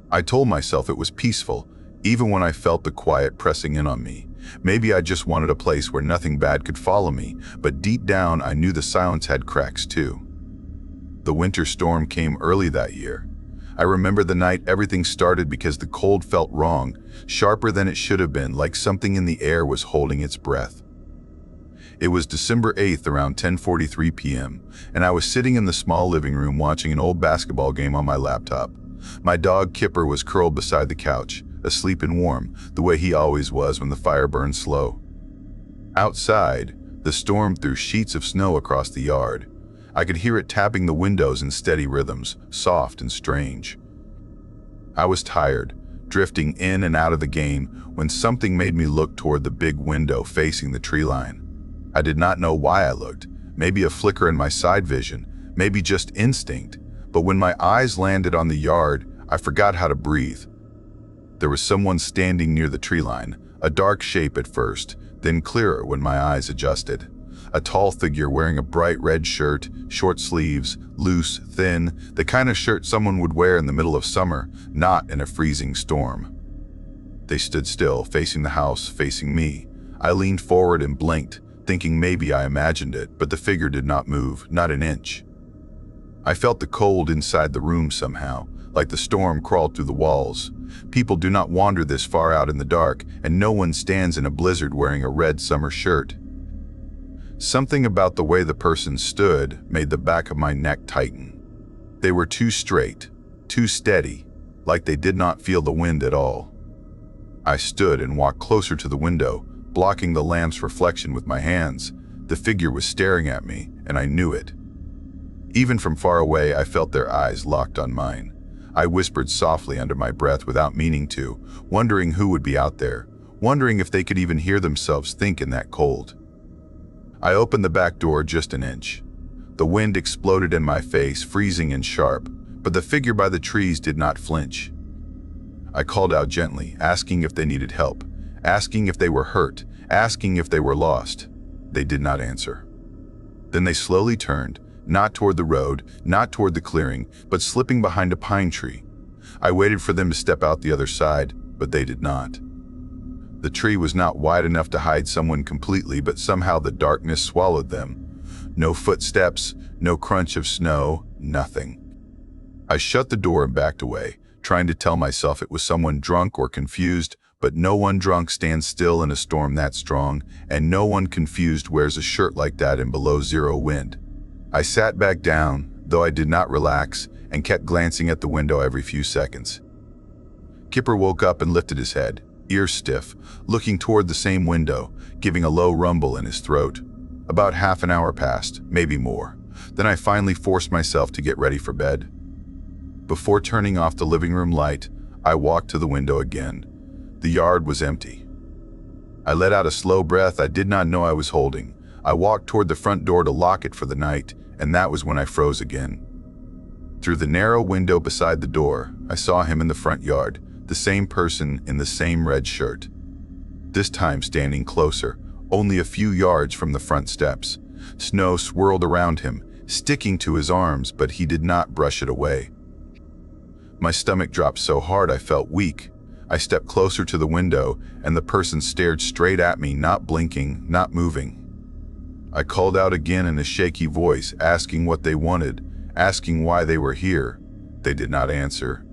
I told myself it was peaceful, even when I felt the quiet pressing in on me. Maybe I just wanted a place where nothing bad could follow me, but deep down I knew the silence had cracks too. The winter storm came early that year. I remember the night everything started because the cold felt wrong, sharper than it should have been, like something in the air was holding its breath. It was December 8th around 10:43 p.m., and I was sitting in the small living room watching an old basketball game on my laptop. My dog Kipper was curled beside the couch, asleep and warm, the way he always was when the fire burned slow. Outside, the storm threw sheets of snow across the yard. I could hear it tapping the windows in steady rhythms, soft and strange. I was tired, drifting in and out of the game, when something made me look toward the big window facing the tree line. I did not know why I looked, maybe a flicker in my side vision, maybe just instinct, but when my eyes landed on the yard, I forgot how to breathe. There was someone standing near the tree line, a dark shape at first, then clearer when my eyes adjusted. A tall figure wearing a bright red shirt, short sleeves, loose, thin, the kind of shirt someone would wear in the middle of summer, not in a freezing storm. They stood still, facing the house, facing me. I leaned forward and blinked, thinking maybe I imagined it, but the figure did not move, not an inch. I felt the cold inside the room somehow, like the storm crawled through the walls. People do not wander this far out in the dark, and no one stands in a blizzard wearing a red summer shirt. Something about the way the person stood made the back of my neck tighten. They were too straight, too steady, like they did not feel the wind at all. I stood and walked closer to the window, blocking the lamp's reflection with my hands. The figure was staring at me, and I knew it. Even from far away, I felt their eyes locked on mine. I whispered softly under my breath without meaning to, wondering who would be out there, wondering if they could even hear themselves think in that cold. I opened the back door just an inch. The wind exploded in my face, freezing and sharp, but the figure by the trees did not flinch. I called out gently, asking if they needed help, asking if they were hurt, asking if they were lost. They did not answer. Then they slowly turned, not toward the road, not toward the clearing, but slipping behind a pine tree. I waited for them to step out the other side, but they did not. The tree was not wide enough to hide someone completely, but somehow the darkness swallowed them. No footsteps, no crunch of snow, nothing. I shut the door and backed away, trying to tell myself it was someone drunk or confused, but no one drunk stands still in a storm that strong, and no one confused wears a shirt like that in below-zero wind. I sat back down, though I did not relax, and kept glancing at the window every few seconds. Kipper woke up and lifted his head, ears stiff, looking toward the same window, giving a low rumble in his throat. About half an hour passed, maybe more. Then I finally forced myself to get ready for bed. Before turning off the living room light, I walked to the window again. The yard was empty. I let out a slow breath I did not know I was holding. I walked toward the front door to lock it for the night, and that was when I froze again. Through the narrow window beside the door, I saw him in the front yard, the same person in the same red shirt. This time standing closer, only a few yards from the front steps. Snow swirled around him, sticking to his arms, but he did not brush it away. My stomach dropped so hard I felt weak. I stepped closer to the window, and the person stared straight at me, not blinking, not moving. I called out again in a shaky voice, asking what they wanted, asking why they were here. They did not answer.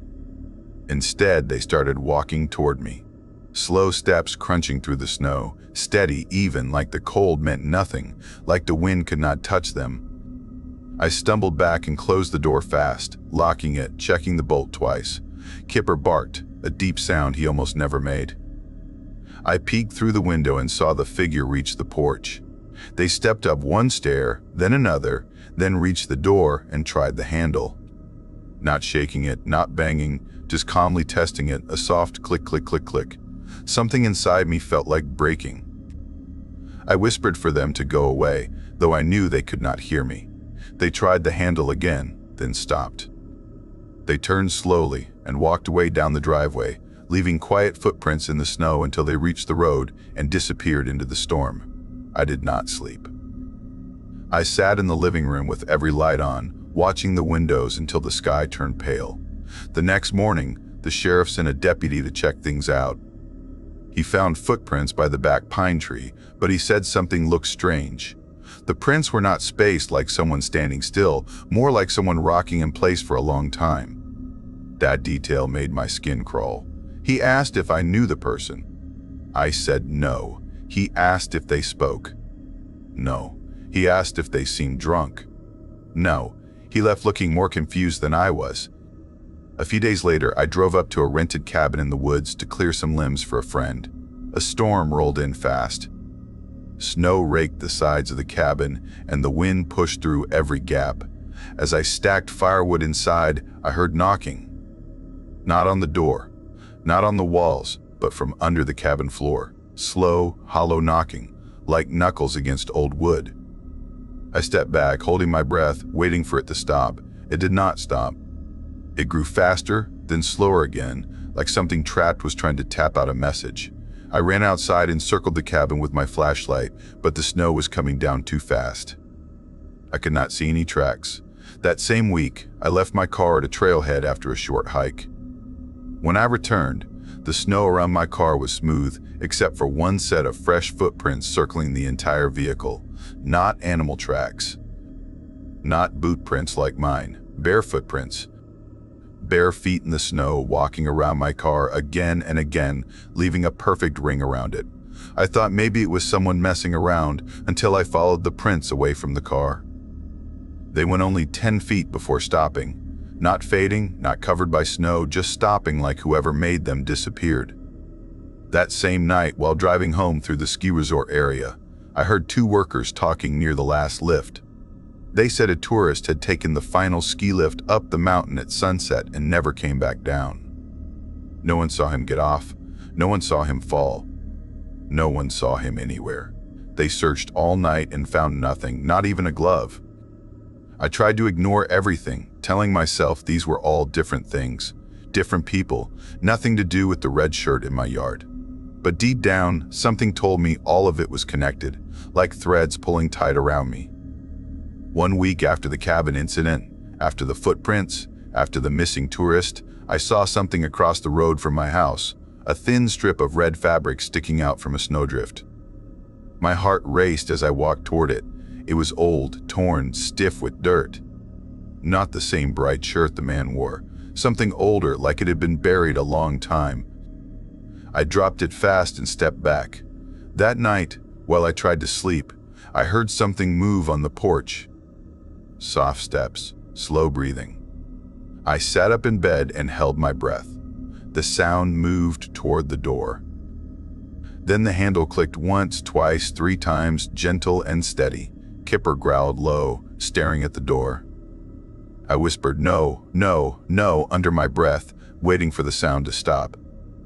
Instead, they started walking toward me. Slow steps crunching through the snow, steady, even, like the cold meant nothing, like the wind could not touch them. I stumbled back and closed the door fast, locking it, checking the bolt twice. Kipper barked, a deep sound he almost never made. I peeked through the window and saw the figure reach the porch. They stepped up one stair, then another, then reached the door and tried the handle. Not shaking it, not banging, just calmly testing it, a soft click, click, click, click. Something inside me felt like breaking. I whispered for them to go away, though I knew they could not hear me. They tried the handle again, then stopped. They turned slowly and walked away down the driveway, leaving quiet footprints in the snow until they reached the road and disappeared into the storm. I did not sleep. I sat in the living room with every light on, watching the windows until the sky turned pale. The next morning, the sheriff sent a deputy to check things out. He found footprints by the back pine tree, but he said something looked strange. The prints were not spaced like someone standing still, more like someone rocking in place for a long time. That detail made my skin crawl. He asked if I knew the person. I said no. He asked if they spoke. No. He asked if they seemed drunk. No. He left looking more confused than I was. A few days later, I drove up to a rented cabin in the woods to clear some limbs for a friend. A storm rolled in fast. Snow raked the sides of the cabin, and the wind pushed through every gap. As I stacked firewood inside, I heard knocking. Not on the door, not on the walls, but from under the cabin floor. Slow, hollow knocking, like knuckles against old wood. I stepped back, holding my breath, waiting for it to stop. It did not stop. It grew faster, then slower again, like something trapped was trying to tap out a message. I ran outside and circled the cabin with my flashlight, but the snow was coming down too fast. I could not see any tracks. That same week, I left my car at a trailhead after a short hike. When I returned, the snow around my car was smooth, except for one set of fresh footprints circling the entire vehicle. Not animal tracks. Not boot prints like mine, bare footprints. Bare feet in the snow, walking around my car again and again, leaving a perfect ring around it. I thought maybe it was someone messing around until I followed the prints away from the car. They went only 10 feet before stopping. Not fading, not covered by snow, just stopping like whoever made them disappeared. That same night, while driving home through the ski resort area, I heard two workers talking near the last lift. They said a tourist had taken the final ski lift up the mountain at sunset and never came back down. No one saw him get off. No one saw him fall. No one saw him anywhere. They searched all night and found nothing, not even a glove. I tried to ignore everything, telling myself these were all different things, different people, nothing to do with the red shirt in my yard. But deep down, something told me all of it was connected, like threads pulling tight around me. 1 week after the cabin incident, after the footprints, after the missing tourist, I saw something across the road from my house, a thin strip of red fabric sticking out from a snowdrift. My heart raced as I walked toward it. It was old, torn, stiff with dirt. Not the same bright shirt the man wore. something older, like it had been buried a long time. I dropped it fast and stepped back. That night, while I tried to sleep, I heard something move on the porch. Soft steps, slow breathing. I sat up in bed and held my breath. The sound moved toward the door. Then the handle clicked once, twice, 3 times, gentle and steady. Kipper growled low, staring at the door. I whispered, "No, no, no," under my breath, waiting for the sound to stop.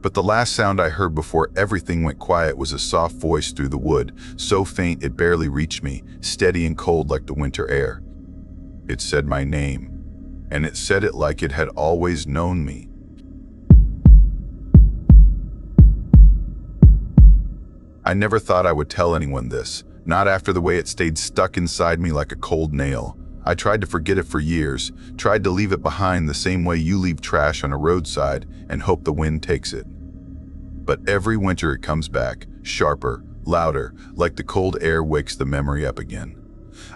But the last sound I heard before everything went quiet was a soft voice through the wood, so faint it barely reached me, steady and cold like the winter air. It said my name, and it said it like it had always known me. I never thought I would tell anyone this, not after the way it stayed stuck inside me like a cold nail. I tried to forget it for years, tried to leave it behind the same way you leave trash on a roadside and hope the wind takes it. But every winter it comes back, sharper, louder, like the cold air wakes the memory up again.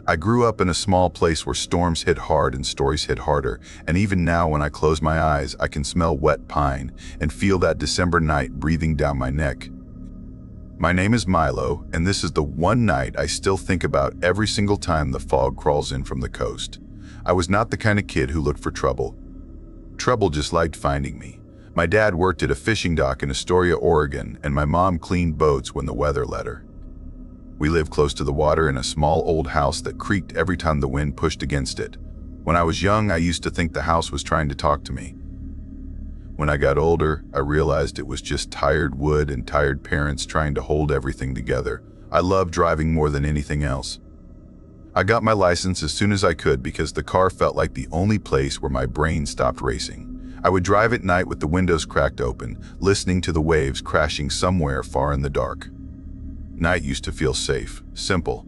I grew up in a small place where storms hit hard and stories hit harder, and even now when I close my eyes, I can smell wet pine and feel that December night breathing down my neck. My name is Milo, and this is the one night I still think about every single time the fog crawls in from the coast. I was not the kind of kid who looked for trouble. Trouble just liked finding me. My dad worked at a fishing dock in Astoria, Oregon, and my mom cleaned boats when the weather let her. We lived close to the water in a small old house that creaked every time the wind pushed against it. When I was young, I used to think the house was trying to talk to me. When I got older, I realized it was just tired wood and tired parents trying to hold everything together. I loved driving more than anything else. I got my license as soon as I could because the car felt like the only place where my brain stopped racing. I would drive at night with the windows cracked open, listening to the waves crashing somewhere far in the dark. Night used to feel safe, simple,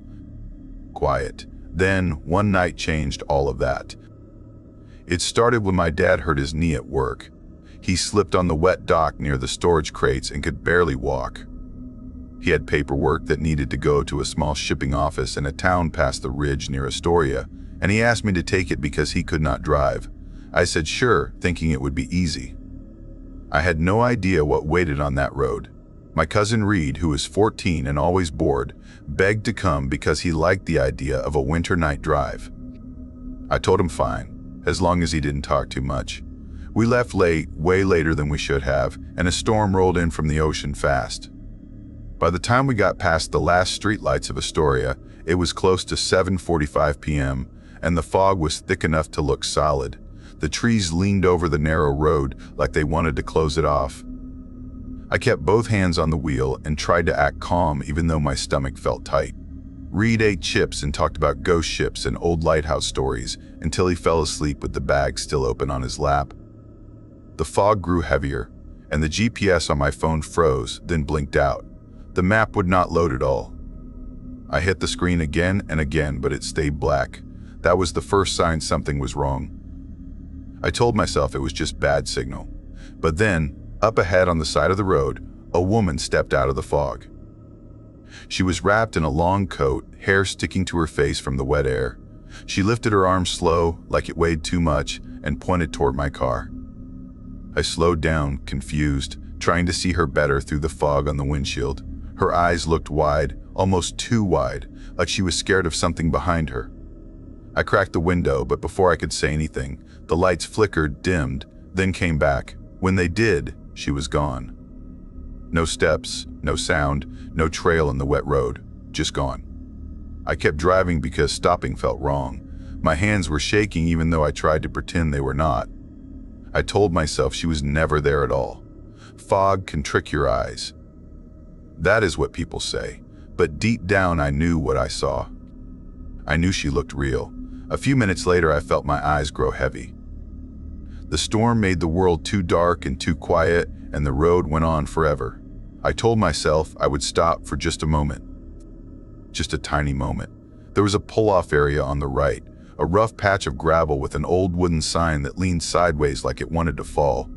quiet. Then, one night changed all of that. It started when my dad hurt his knee at work. He slipped on the wet dock near the storage crates and could barely walk. He had paperwork that needed to go to a small shipping office in a town past the ridge near Astoria, and he asked me to take it because he could not drive. I said sure, thinking it would be easy. I had no idea what waited on that road. My cousin Reed, who was 14 and always bored, begged to come because he liked the idea of a winter night drive. I told him fine, as long as he didn't talk too much. We left late, way later than we should have, and a storm rolled in from the ocean fast. By the time we got past the last streetlights of Astoria, it was close to 7:45 p.m., and the fog was thick enough to look solid. The trees leaned over the narrow road like they wanted to close it off. I kept both hands on the wheel and tried to act calm even though my stomach felt tight. Reed ate chips and talked about ghost ships and old lighthouse stories until he fell asleep with the bag still open on his lap. The fog grew heavier, and the GPS on my phone froze, then blinked out. The map would not load at all. I hit the screen again and again, but it stayed black. That was the first sign something was wrong. I told myself it was just bad signal. But then, up ahead on the side of the road, a woman stepped out of the fog. She was wrapped in a long coat, hair sticking to her face from the wet air. She lifted her arms slow, like it weighed too much, and pointed toward my car. I slowed down, confused, trying to see her better through the fog on the windshield. Her eyes looked wide, almost too wide, like she was scared of something behind her. I cracked the window, but before I could say anything, the lights flickered, dimmed, then came back. When they did, she was gone. No steps, no sound, no trail in the wet road, just gone. I kept driving because stopping felt wrong. My hands were shaking even though I tried to pretend they were not. I told myself she was never there at all. Fog can trick your eyes. That is what people say, but deep down I knew what I saw. I knew she looked real. A few minutes later I felt my eyes grow heavy. The storm made the world too dark and too quiet, and the road went on forever. I told myself I would stop for just a moment. Just a tiny moment. There was a pull-off area on the right, a rough patch of gravel with an old wooden sign that leaned sideways like it wanted to fall.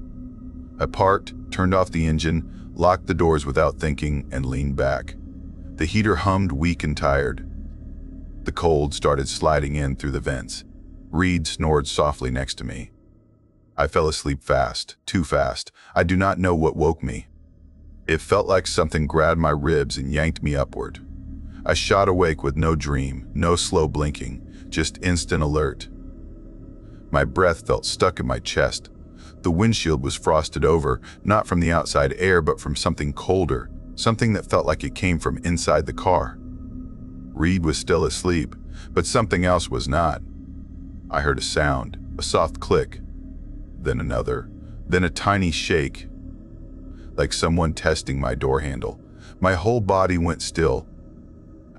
I parked, turned off the engine, locked the doors without thinking, and leaned back. The heater hummed weak and tired. The cold started sliding in through the vents. Reed snored softly next to me. I fell asleep fast, too fast. I do not know what woke me. It felt like something grabbed my ribs and yanked me upward. I shot awake with no dream, no slow blinking, just instant alert. My breath felt stuck in my chest. The windshield was frosted over, not from the outside air, but from something colder, something that felt like it came from inside the car. Reed was still asleep, but something else was not. I heard a sound, a soft click, then another, then a tiny shake, like someone testing my door handle. My whole body went still.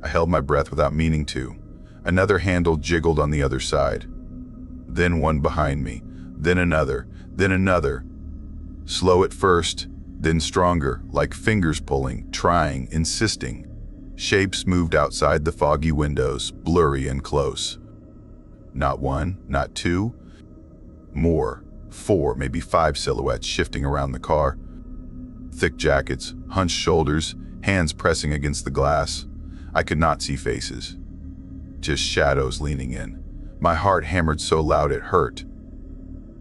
I held my breath without meaning to. Another handle jiggled on the other side. Then one behind me, then another, then another. Slow at first, then stronger, like fingers pulling, trying, insisting. Shapes moved outside the foggy windows, blurry and close. Not one, not two. More, 4, maybe 5 silhouettes shifting around the car. Thick jackets, hunched shoulders, hands pressing against the glass. I could not see faces, just shadows leaning in. My heart hammered so loud it hurt.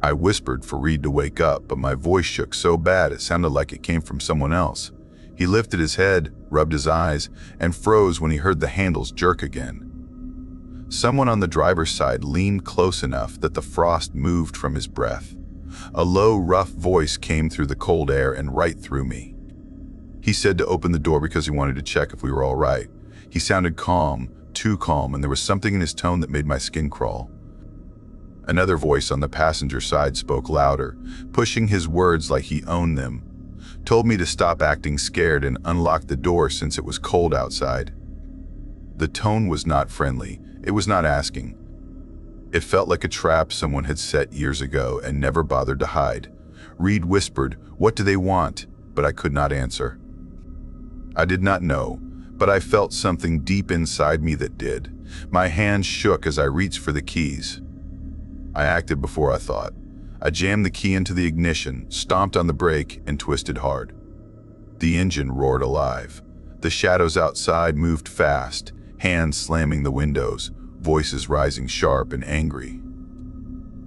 I whispered for Reed to wake up, but my voice shook so bad it sounded like it came from someone else. He lifted his head, rubbed his eyes, and froze when he heard the handles jerk again. Someone on the driver's side leaned close enough that the frost moved from his breath. A low, rough voice came through the cold air and right through me. He said to open the door because he wanted to check if we were all right. He sounded calm, too calm, and there was something in his tone that made my skin crawl. Another voice on the passenger side spoke louder, pushing his words like he owned them. Told me to stop acting scared and unlock the door since it was cold outside. The tone was not friendly. It was not asking. It felt like a trap someone had set years ago and never bothered to hide. Reed whispered, "What do they want?" But I could not answer. I did not know, but I felt something deep inside me that did. My hands shook as I reached for the keys. I acted before I thought. I jammed the key into the ignition, stomped on the brake, and twisted hard. The engine roared alive. The shadows outside moved fast, hands slamming the windows, voices rising sharp and angry.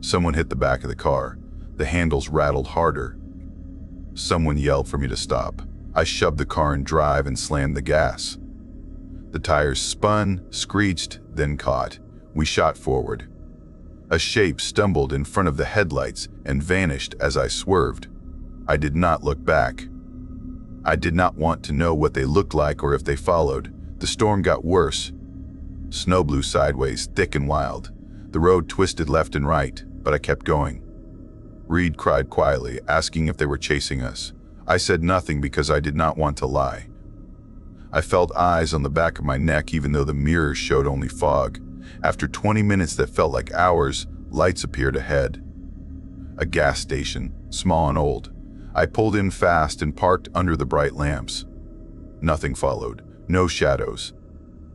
Someone hit the back of the car. The handles rattled harder. Someone yelled for me to stop. I shoved the car in drive and slammed the gas. The tires spun, screeched, then caught. We shot forward. A shape stumbled in front of the headlights and vanished as I swerved. I did not look back. I did not want to know what they looked like or if they followed. The storm got worse. Snow blew sideways, thick and wild. The road twisted left and right, but I kept going. Reed cried quietly, asking if they were chasing us. I said nothing because I did not want to lie. I felt eyes on the back of my neck even though the mirrors showed only fog. After 20 minutes that felt like hours, lights appeared ahead. A gas station, small and old. I pulled in fast and parked under the bright lamps. Nothing followed. No shadows.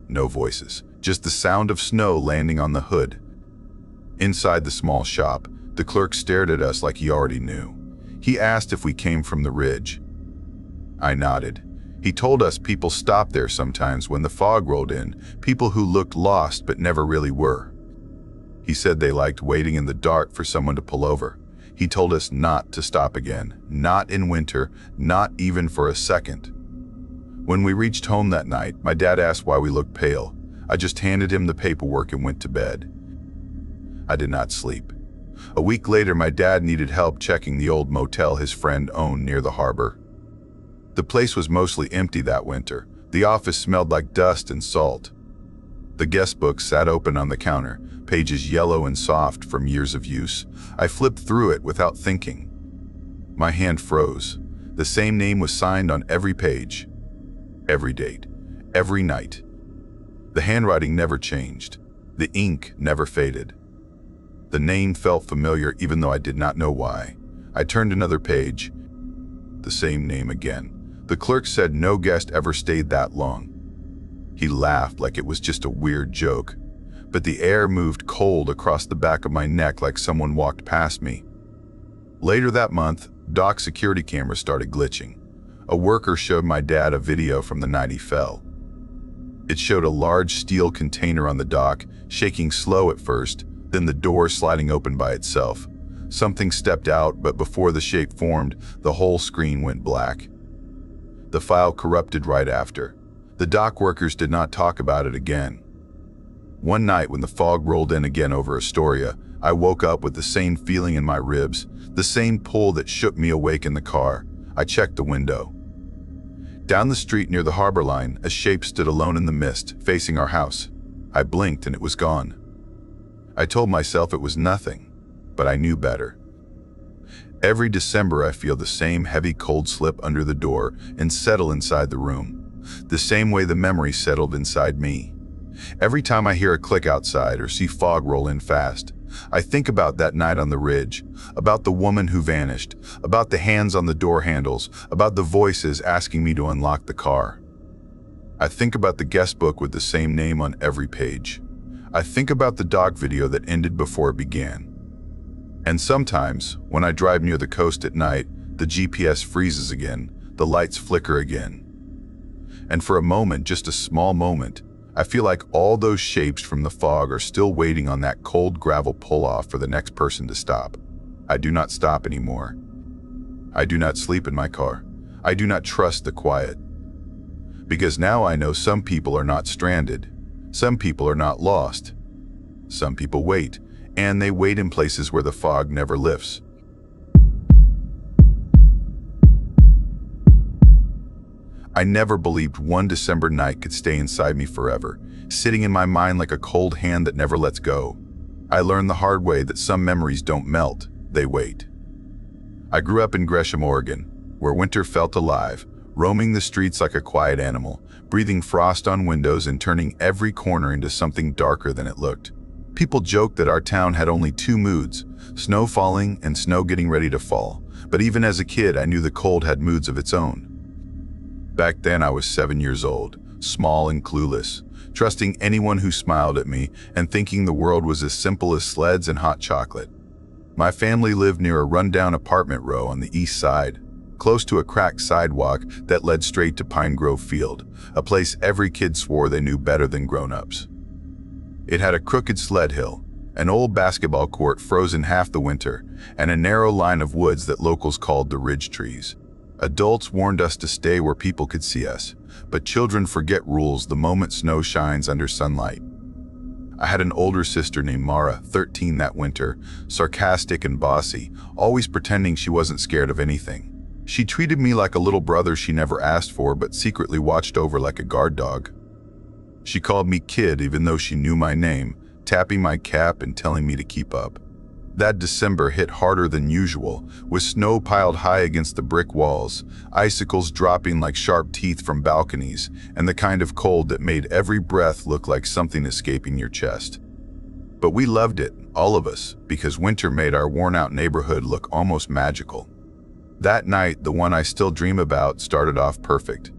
No voices. Just the sound of snow landing on the hood. Inside the small shop, the clerk stared at us like he already knew. He asked if we came from the ridge. I nodded. He told us people stopped there sometimes when the fog rolled in, people who looked lost but never really were. He said they liked waiting in the dark for someone to pull over. He told us not to stop again, not in winter, not even for a second. When we reached home that night, my dad asked why we looked pale. I just handed him the paperwork and went to bed. I did not sleep. A week later, my dad needed help checking the old motel his friend owned near the harbor. The place was mostly empty that winter. The office smelled like dust and salt. The guest book sat open on the counter, pages yellow and soft from years of use. I flipped through it without thinking. My hand froze. The same name was signed on every page, every date, every night. The handwriting never changed. The ink never faded. The name felt familiar even though I did not know why. I turned another page. The same name again. The clerk said no guest ever stayed that long. He laughed like it was just a weird joke, but the air moved cold across the back of my neck like someone walked past me. Later that month, dock security cameras started glitching. A worker showed my dad a video from the night he fell. It showed a large steel container on the dock, shaking slow at first, then the door sliding open by itself. Something stepped out, but before the shape formed, the whole screen went black. The file corrupted right after. The dock workers did not talk about it again. One night when the fog rolled in again over Astoria, I woke up with the same feeling in my ribs, the same pull that shook me awake in the car. I checked the window. Down the street near the harbor line, a shape stood alone in the mist, facing our house. I blinked and it was gone. I told myself it was nothing, but I knew better. Every December I feel the same heavy cold slip under the door and settle inside the room, the same way the memory settled inside me. Every time I hear a click outside or see fog roll in fast, I think about that night on the ridge, about the woman who vanished, about the hands on the door handles, about the voices asking me to unlock the car. I think about the guest book with the same name on every page. I think about the dog video that ended before it began. And sometimes, when I drive near the coast at night, the GPS freezes again, the lights flicker again. And for a moment, just a small moment, I feel like all those shapes from the fog are still waiting on that cold gravel pull-off for the next person to stop. I do not stop anymore. I do not sleep in my car. I do not trust the quiet. Because now I know some people are not stranded. Some people are not lost. Some people wait, and they wait in places where the fog never lifts. I never believed one December night could stay inside me forever, sitting in my mind like a cold hand that never lets go. I learned the hard way that some memories don't melt, they wait. I grew up in Gresham, Oregon, where winter felt alive, roaming the streets like a quiet animal, breathing frost on windows and turning every corner into something darker than it looked. People joked that our town had only two moods, snow falling and snow getting ready to fall, but even as a kid I knew the cold had moods of its own. Back then I was 7 years old, small and clueless, trusting anyone who smiled at me and thinking the world was as simple as sleds and hot chocolate. My family lived near a rundown apartment row on the east side, close to a cracked sidewalk that led straight to Pine Grove Field, a place every kid swore they knew better than grown-ups. It had a crooked sled hill, an old basketball court frozen half the winter, and a narrow line of woods that locals called the ridge trees. Adults warned us to stay where people could see us, but children forget rules the moment snow shines under sunlight. I had an older sister named Mara, 13 that winter, sarcastic and bossy, always pretending she wasn't scared of anything. She treated me like a little brother she never asked for but secretly watched over like a guard dog. She called me kid even though she knew my name, tapping my cap and telling me to keep up. That December hit harder than usual, with snow piled high against the brick walls, icicles dropping like sharp teeth from balconies, and the kind of cold that made every breath look like something escaping your chest. But we loved it, all of us, because winter made our worn-out neighborhood look almost magical. That night, the one I still dream about, started off perfect.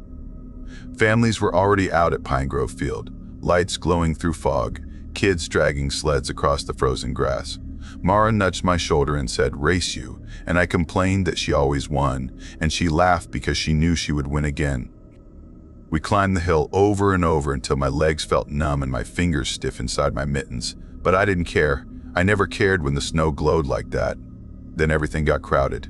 Families were already out at Pine Grove Field, lights glowing through fog, kids dragging sleds across the frozen grass. Mara nudged my shoulder and said, "Race you," and I complained that she always won, and she laughed because she knew she would win again. We climbed the hill over and over until my legs felt numb and my fingers stiff inside my mittens, but I didn't care. I never cared when the snow glowed like that. Then everything got crowded.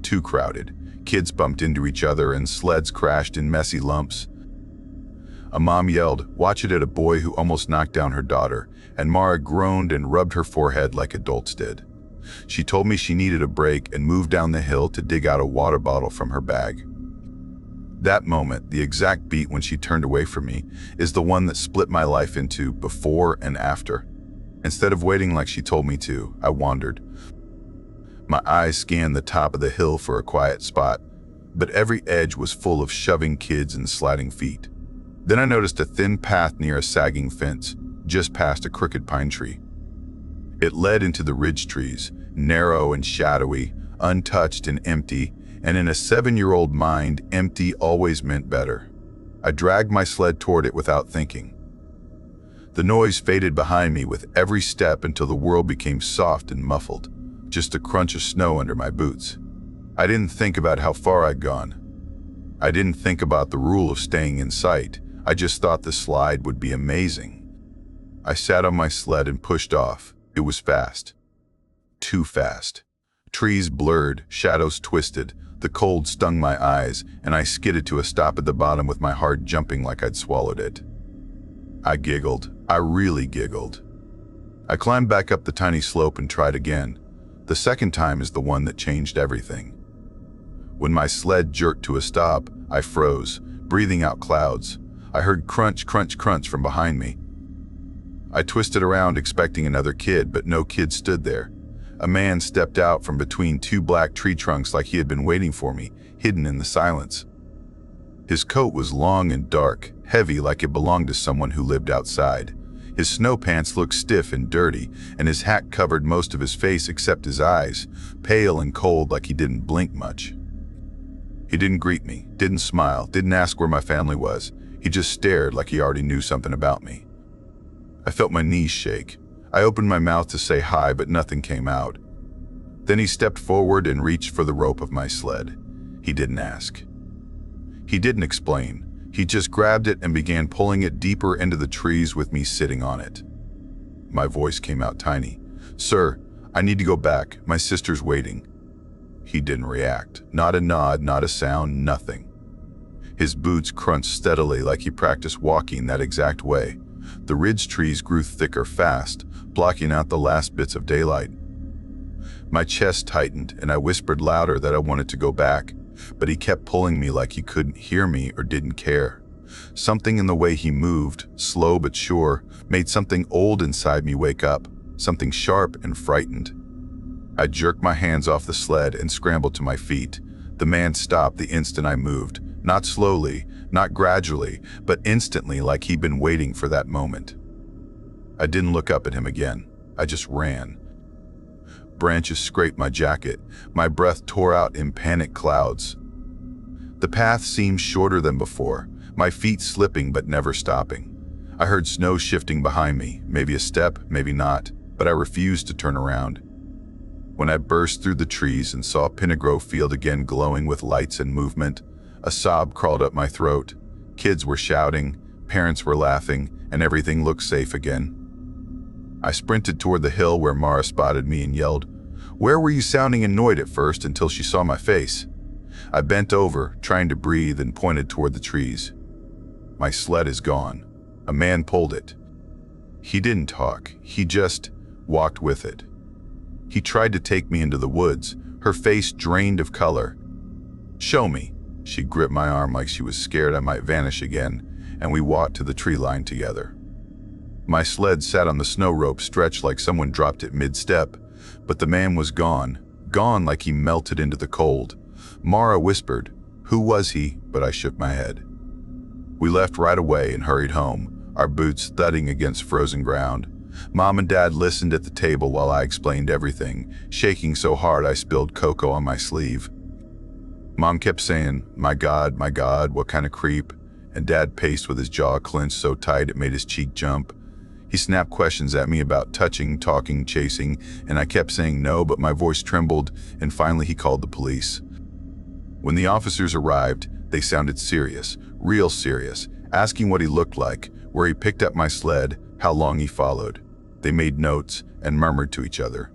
Too crowded. Kids bumped into each other and sleds crashed in messy lumps. A mom yelled, "Watch it," at a boy who almost knocked down her daughter, and Mara groaned and rubbed her forehead like adults did. She told me she needed a break and moved down the hill to dig out a water bottle from her bag. That moment, the exact beat when she turned away from me, is the one that split my life into before and after. Instead of waiting like she told me to, I wandered. My eyes scanned the top of the hill for a quiet spot, but every edge was full of shoving kids and sliding feet. Then I noticed a thin path near a sagging fence, just past a crooked pine tree. It led into the ridge trees, narrow and shadowy, untouched and empty, and in a 7-year-old mind, empty always meant better. I dragged my sled toward it without thinking. The noise faded behind me with every step until the world became soft and muffled, just a crunch of snow under my boots. I didn't think about how far I'd gone. I didn't think about the rule of staying in sight. I just thought the slide would be amazing. I sat on my sled and pushed off. It was fast. too fast. Trees blurred, shadows twisted, the cold stung my eyes, and I skidded to a stop at the bottom with my heart jumping like I'd swallowed it. I giggled. I really giggled. I climbed back up the tiny slope and tried again. The second time is the one that changed everything. When my sled jerked to a stop, I froze, breathing out clouds. I heard crunch, crunch, crunch from behind me. I twisted around expecting another kid, but no kid stood there. A man stepped out from between two black tree trunks like he had been waiting for me, hidden in the silence. His coat was long and dark, heavy like it belonged to someone who lived outside. His snow pants looked stiff and dirty, and his hat covered most of his face except his eyes, pale and cold like he didn't blink much. He didn't greet me, didn't smile, didn't ask where my family was. He just stared like he already knew something about me. I felt my knees shake. I opened my mouth to say hi, but nothing came out. Then he stepped forward and reached for the rope of my sled. He didn't ask. He didn't explain. He just grabbed it and began pulling it deeper into the trees with me sitting on it. My voice came out tiny. "Sir, I need to go back. My sister's waiting." He didn't react. Not a nod, not a sound, nothing. His boots crunched steadily like he practiced walking that exact way. The ridge trees grew thicker fast, blocking out the last bits of daylight. My chest tightened and I whispered louder that I wanted to go back, but he kept pulling me like he couldn't hear me or didn't care. Something in the way he moved, slow but sure, made something old inside me wake up, something sharp and frightened. I jerked my hands off the sled and scrambled to my feet. The man stopped the instant I moved, not slowly, not gradually, but instantly, like he'd been waiting for that moment. I didn't look up at him again. I just ran. Branches scraped my jacket. My breath tore out in panic clouds. The path seemed shorter than before, my feet slipping but never stopping. I heard snow shifting behind me, maybe a step, maybe not, but I refused to turn around. When I burst through the trees and saw Pinnegrove Field again glowing with lights and movement, a sob crawled up my throat. Kids were shouting, parents were laughing, and everything looked safe again. I sprinted toward the hill where Mara spotted me and yelled, "Where were you?" sounding annoyed at first until she saw my face. I bent over, trying to breathe, and pointed toward the trees. My sled is gone. A man pulled it. He didn't talk, he just walked with it. He tried to take me into the woods, her face drained of color. "Show me." She gripped my arm like she was scared I might vanish again, and we walked to the tree line together. My sled sat on the snow rope stretched like someone dropped it mid-step, but the man was gone, gone like he melted into the cold. Mara whispered, "Who was he?" but I shook my head. We left right away and hurried home, our boots thudding against frozen ground. Mom and Dad listened at the table while I explained everything, shaking so hard I spilled cocoa on my sleeve. Mom kept saying, my God, what kind of creep?" And Dad paced with his jaw clenched so tight it made his cheek jump. He snapped questions at me about touching, talking, chasing, and I kept saying no, but my voice trembled, and finally he called the police. When the officers arrived, they sounded serious, real serious, asking what he looked like, where he picked up my sled, how long he followed. They made notes and murmured to each other.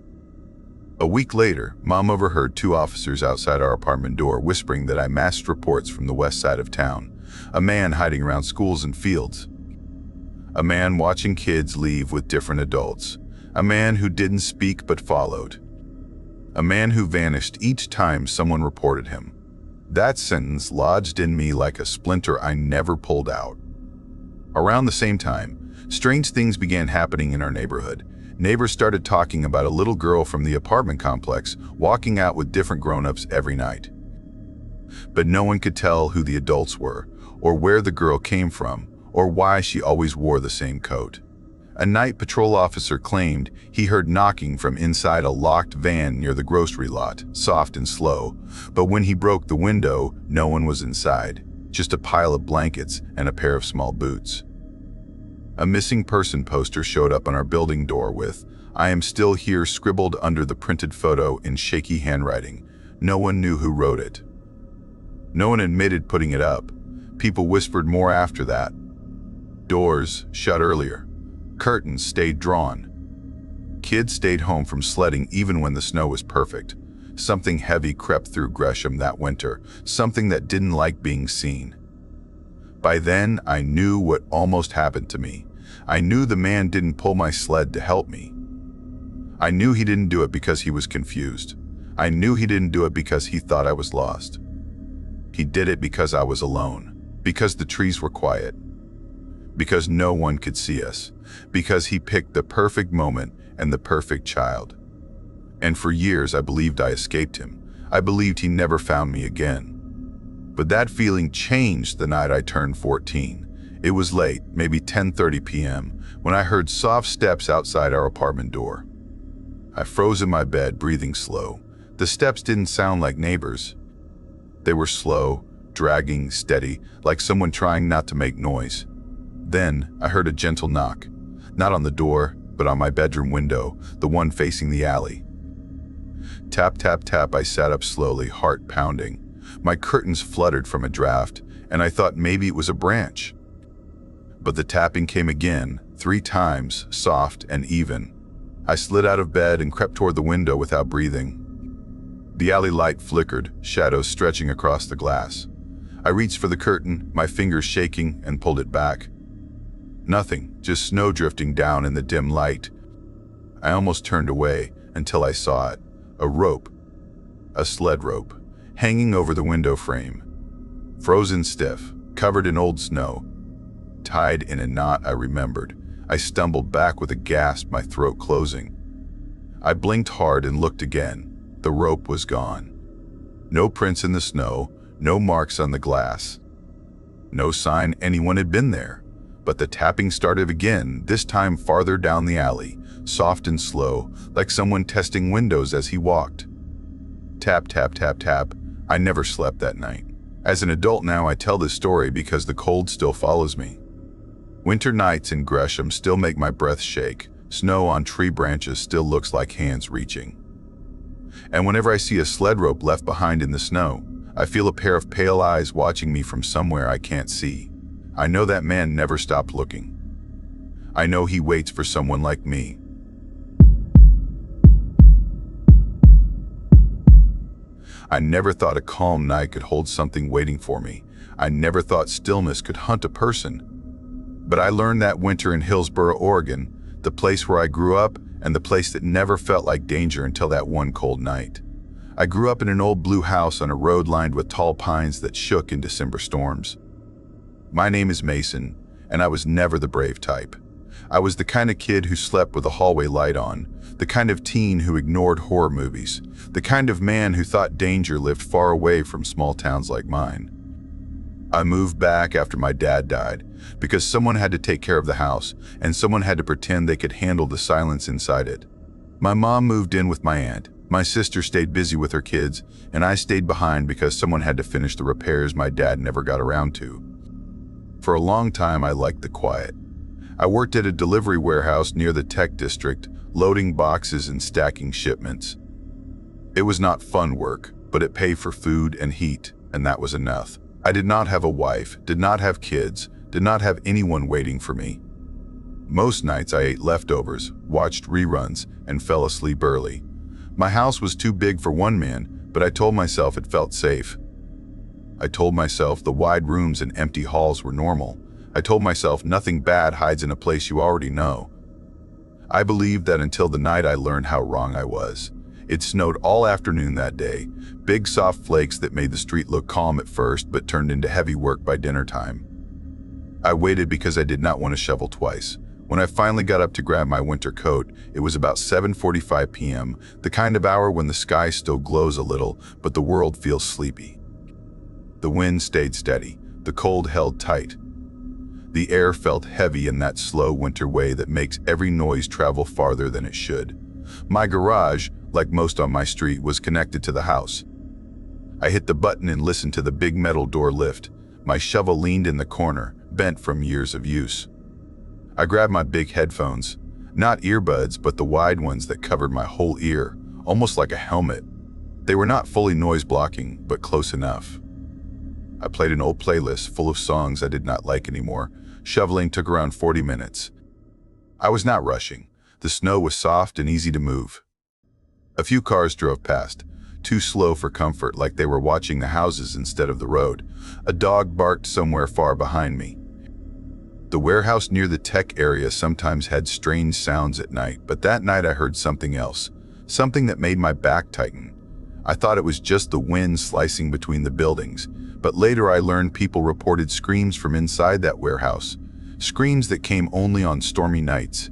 A week later, Mom overheard two officers outside our apartment door whispering that I masked reports from the west side of town. A man hiding around schools and fields. A man watching kids leave with different adults. A man who didn't speak but followed. A man who vanished each time someone reported him. That sentence lodged in me like a splinter I never pulled out. Around the same time, strange things began happening in our neighborhood. Neighbors started talking about a little girl from the apartment complex walking out with different grown-ups every night. But no one could tell who the adults were, or where the girl came from, or why she always wore the same coat. A night patrol officer claimed he heard knocking from inside a locked van near the grocery lot, soft and slow, but when he broke the window, no one was inside, just a pile of blankets and a pair of small boots. A missing person poster showed up on our building door with, "I am still here," scribbled under the printed photo in shaky handwriting. No one knew who wrote it. No one admitted putting it up. People whispered more after that. Doors shut earlier. Curtains stayed drawn. kids stayed home from sledding even when the snow was perfect. Something heavy crept through Gresham that winter, something that didn't like being seen. By then, I knew what almost happened to me. I knew the man didn't pull my sled to help me. I knew he didn't do it because he was confused. I knew he didn't do it because he thought I was lost. He did it because I was alone, because the trees were quiet, because no one could see us, because he picked the perfect moment and the perfect child. And for years I believed I escaped him. I believed he never found me again. But that feeling changed the night I turned 14. It was late, maybe 10:30 p.m., when I heard soft steps outside our apartment door. I froze in my bed, breathing slow. The steps didn't sound like neighbors. They were slow, dragging, steady, like someone trying not to make noise. Then I heard a gentle knock, not on the door, but on my bedroom window, the one facing the alley. Tap, tap, tap. I sat up slowly, heart pounding. My curtains fluttered from a draft, and I thought maybe it was a branch. But the tapping came again, 3 times, soft and even. I slid out of bed and crept toward the window without breathing. The alley light flickered, shadows stretching across the glass. I reached for the curtain, my fingers shaking, and pulled it back. Nothing, just snow drifting down in the dim light. I almost turned away until I saw it. A rope, a sled rope, hanging over the window frame. Frozen stiff, covered in old snow. Tied in a knot I remembered. I stumbled back with a gasp, my throat closing. I blinked hard and looked again. The rope was gone. No prints in the snow, no marks on the glass. No sign anyone had been there. But the tapping started again, this time farther down the alley, soft and slow, like someone testing windows as he walked. Tap, tap, tap, tap. I never slept that night. As an adult now, I tell this story because the cold still follows me. Winter nights in Gresham still make my breath shake. Snow on tree branches still looks like hands reaching. And whenever I see a sled rope left behind in the snow, I feel a pair of pale eyes watching me from somewhere I can't see. I know that man never stopped looking. I know he waits for someone like me. I never thought a calm night could hold something waiting for me. I never thought stillness could hunt a person. But I learned that winter in Hillsboro, Oregon, the place where I grew up and the place that never felt like danger until that one cold night. I grew up in an old blue house on a road lined with tall pines that shook in December storms. My name is Mason, and I was never the brave type. I was the kind of kid who slept with a hallway light on, the kind of teen who ignored horror movies, the kind of man who thought danger lived far away from small towns like mine. I moved back after my dad died because someone had to take care of the house and someone had to pretend they could handle the silence inside it. My mom moved in with my aunt. My sister stayed busy with her kids, and I stayed behind because someone had to finish the repairs my dad never got around to. For a long time, I liked the quiet. I worked at a delivery warehouse near the tech district, loading boxes and stacking shipments. It was not fun work, but it paid for food and heat, and that was enough. I did not have a wife, did not have kids, did not have anyone waiting for me. Most nights I ate leftovers, watched reruns, and fell asleep early. My house was too big for one man, but I told myself it felt safe. I told myself the wide rooms and empty halls were normal. I told myself nothing bad hides in a place you already know. I believed that until the night I learned how wrong I was. It snowed all afternoon that day, big soft flakes that made the street look calm at first but turned into heavy work by dinner time. I waited because I did not want to shovel twice. When I finally got up to grab my winter coat, it was about 7:45 p.m., the kind of hour when the sky still glows a little, but the world feels sleepy. The wind stayed steady, the cold held tight. The air felt heavy in that slow winter way that makes every noise travel farther than it should. My garage, like most on my street, was connected to the house. I hit the button and listened to the big metal door lift. My shovel leaned in the corner, bent from years of use. I grabbed my big headphones, not earbuds, but the wide ones that covered my whole ear, almost like a helmet. They were not fully noise-blocking, but close enough. I played an old playlist full of songs I did not like anymore. Shoveling took around 40 minutes. I was not rushing. The snow was soft and easy to move. A few cars drove past, too slow for comfort, like they were watching the houses instead of the road. A dog barked somewhere far behind me. The warehouse near the tech area sometimes had strange sounds at night, but that night I heard something else, something that made my back tighten. I thought it was just the wind slicing between the buildings, but later I learned people reported screams from inside that warehouse, screams that came only on stormy nights.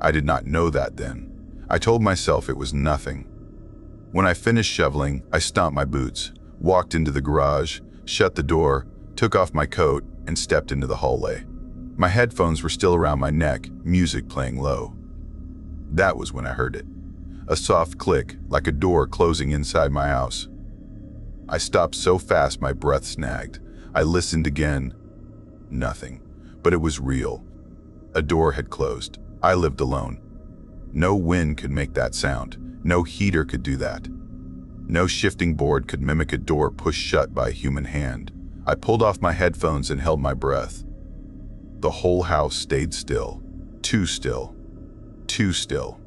I did not know that then. I told myself it was nothing. When I finished shoveling, I stomped my boots, walked into the garage, shut the door, took off my coat, and stepped into the hallway. My headphones were still around my neck, music playing low. That was when I heard it. A soft click, like a door closing inside my house. I stopped so fast my breath snagged. I listened again. Nothing. But it was real. A door had closed. I lived alone. No wind could make that sound. No heater could do that. No shifting board could mimic a door pushed shut by a human hand. I pulled off my headphones and held my breath. The whole house stayed still. Too still. Too still.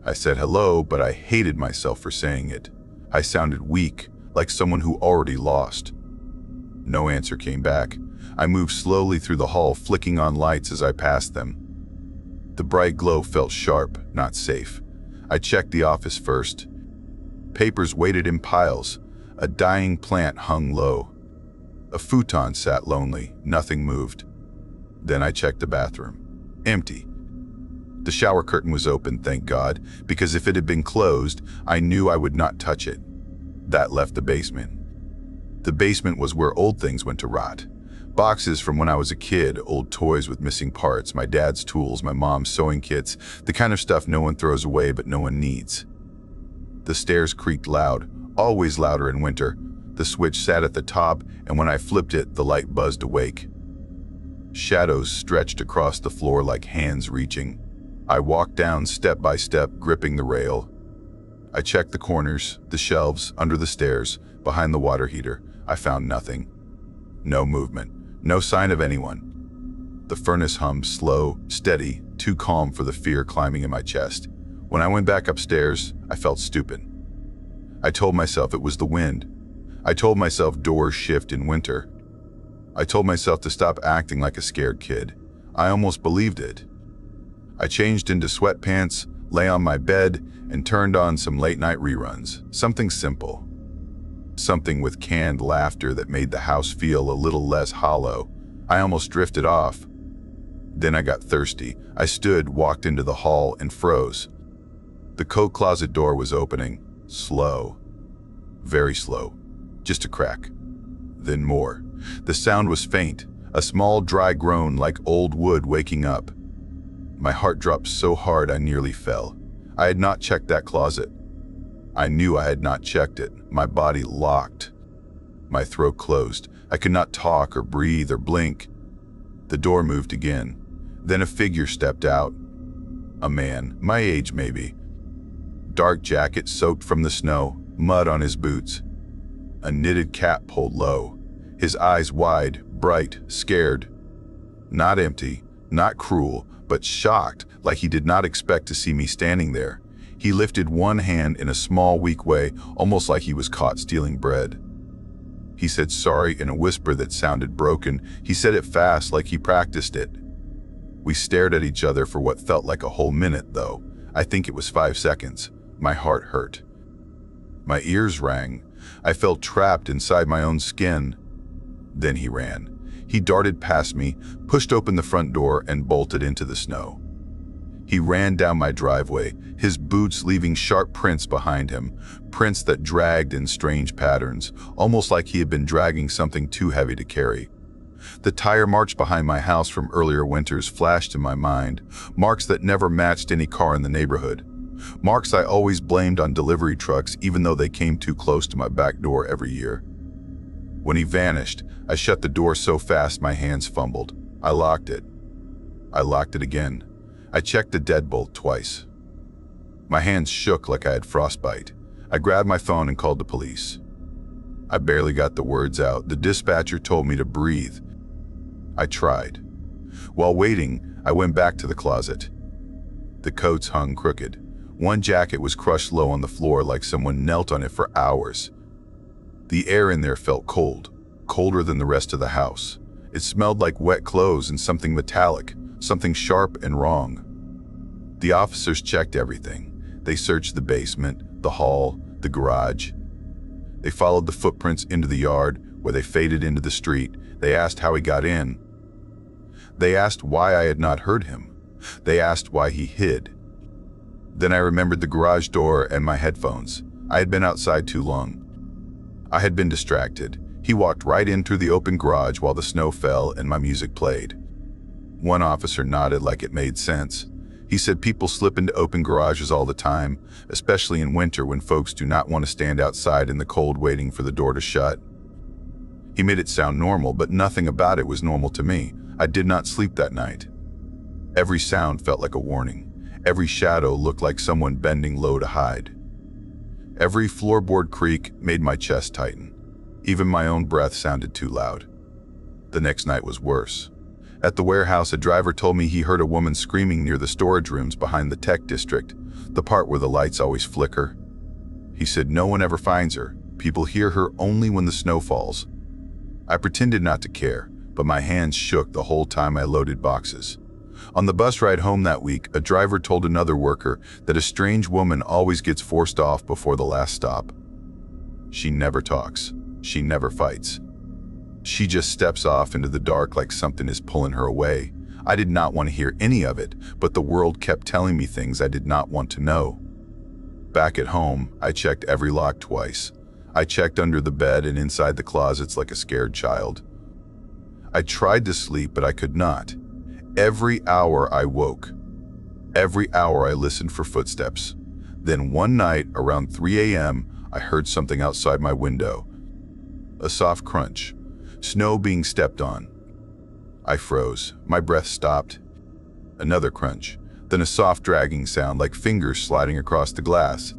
I said hello, but I hated myself for saying it. I sounded weak, like someone who already lost. No answer came back. I moved slowly through the hall, flicking on lights as I passed them. The bright glow felt sharp, not safe. I checked the office first. Papers waited in piles. A dying plant hung low. A futon sat lonely, nothing moved. Then I checked the bathroom. Empty. The shower curtain was open, thank God, because if it had been closed, I knew I would not touch it. That left the basement. The basement was where old things went to rot. Boxes from when I was a kid, old toys with missing parts, my dad's tools, my mom's sewing kits, the kind of stuff no one throws away but no one needs. The stairs creaked loud, always louder in winter. The switch sat at the top, and when I flipped it, the light buzzed awake. Shadows stretched across the floor like hands reaching. I walked down step by step, gripping the rail. I checked the corners, the shelves, under the stairs, behind the water heater. I found nothing. No movement, no sign of anyone. The furnace hummed slow, steady, too calm for the fear climbing in my chest. When I went back upstairs, I felt stupid. I told myself it was the wind. I told myself doors shift in winter. I told myself to stop acting like a scared kid. I almost believed it. I changed into sweatpants, lay on my bed, and turned on some late-night reruns. Something simple. Something with canned laughter that made the house feel a little less hollow. I almost drifted off. Then I got thirsty. I stood, walked into the hall, and froze. The coat closet door was opening. Slow. Very slow. Just a crack. Then more. The sound was faint, a small dry groan like old wood waking up. My heart dropped so hard I nearly fell. I had not checked that closet. I knew I had not checked it. My body locked. My throat closed. I could not talk or breathe or blink. The door moved again. Then a figure stepped out. A man, my age maybe. Dark jacket soaked from the snow, mud on his boots. A knitted cap pulled low. His eyes wide, bright, scared. Not empty, not cruel, but shocked, like he did not expect to see me standing there. He lifted one hand in a small, weak way, almost like he was caught stealing bread. He said sorry in a whisper that sounded broken. He said it fast, like he practiced it. We stared at each other for what felt like a whole minute, though. I think it was 5 seconds. My heart hurt. My ears rang. I felt trapped inside my own skin. Then he ran. He darted past me, pushed open the front door, and bolted into the snow. He ran down my driveway, his boots leaving sharp prints behind him, prints that dragged in strange patterns, almost like he had been dragging something too heavy to carry. The tire marks behind my house from earlier winters flashed in my mind, marks that never matched any car in the neighborhood. Marks I always blamed on delivery trucks, even though they came too close to my back door every year. When he vanished, I shut the door so fast my hands fumbled. I locked it. I locked it again. I checked the deadbolt twice. My hands shook like I had frostbite. I grabbed my phone and called the police. I barely got the words out. The dispatcher told me to breathe. I tried. While waiting, I went back to the closet. The coats hung crooked. One jacket was crushed low on the floor like someone knelt on it for hours. The air in there felt cold, colder than the rest of the house. It smelled like wet clothes and something metallic, something sharp and wrong. The officers checked everything. They searched the basement, the hall, the garage. They followed the footprints into the yard, where they faded into the street. They asked how he got in. They asked why I had not heard him. They asked why he hid. Then I remembered the garage door and my headphones. I had been outside too long. I had been distracted. He walked right in through the open garage while the snow fell and my music played. One officer nodded like it made sense. He said people slip into open garages all the time, especially in winter when folks do not want to stand outside in the cold waiting for the door to shut. He made it sound normal, but nothing about it was normal to me. I did not sleep that night. Every sound felt like a warning. Every shadow looked like someone bending low to hide. Every floorboard creak made my chest tighten. Even my own breath sounded too loud. The next night was worse. At the warehouse, a driver told me he heard a woman screaming near the storage rooms behind the tech district, the part where the lights always flicker. He said no one ever finds her. People hear her only when the snow falls. I pretended not to care, but my hands shook the whole time I loaded boxes. On the bus ride home that week, a driver told another worker that a strange woman always gets forced off before the last stop. She never talks. She never fights. She just steps off into the dark like something is pulling her away. I did not want to hear any of it, but the world kept telling me things I did not want to know. Back at home, I checked every lock twice. I checked under the bed and inside the closets like a scared child. I tried to sleep, but I could not. Every hour I woke. Every hour I listened for footsteps. Then one night, around 3 a.m., I heard something outside my window. A soft crunch. Snow being stepped on. I froze. My breath stopped. Another crunch. Then a soft dragging sound like fingers sliding across the glass.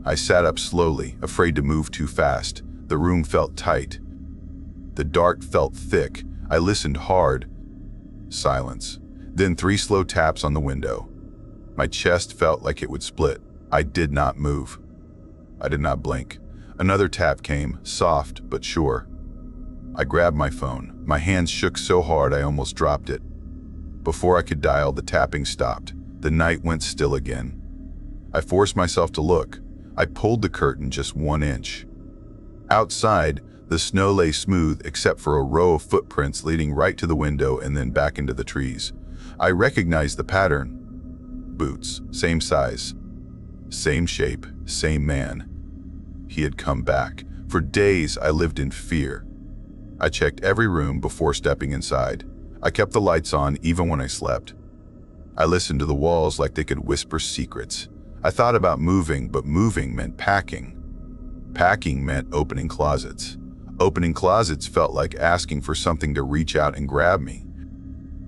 I sat up slowly, afraid to move too fast. The room felt tight. The dark felt thick. I listened hard. Silence. Then 3 slow taps on the window. My chest felt like it would split. I did not move. I did not blink. Another tap came, soft but sure. I grabbed my phone. My hands shook so hard I almost dropped it. Before I could dial, the tapping stopped. The night went still again. I forced myself to look. I pulled the curtain just 1 inch. Outside, the snow lay smooth except for a row of footprints leading right to the window and then back into the trees. I recognized the pattern. Boots, same size, same shape, same man. He had come back. For days, I lived in fear. I checked every room before stepping inside. I kept the lights on even when I slept. I listened to the walls like they could whisper secrets. I thought about moving, but moving meant packing. Packing meant opening closets. Opening closets felt like asking for something to reach out and grab me.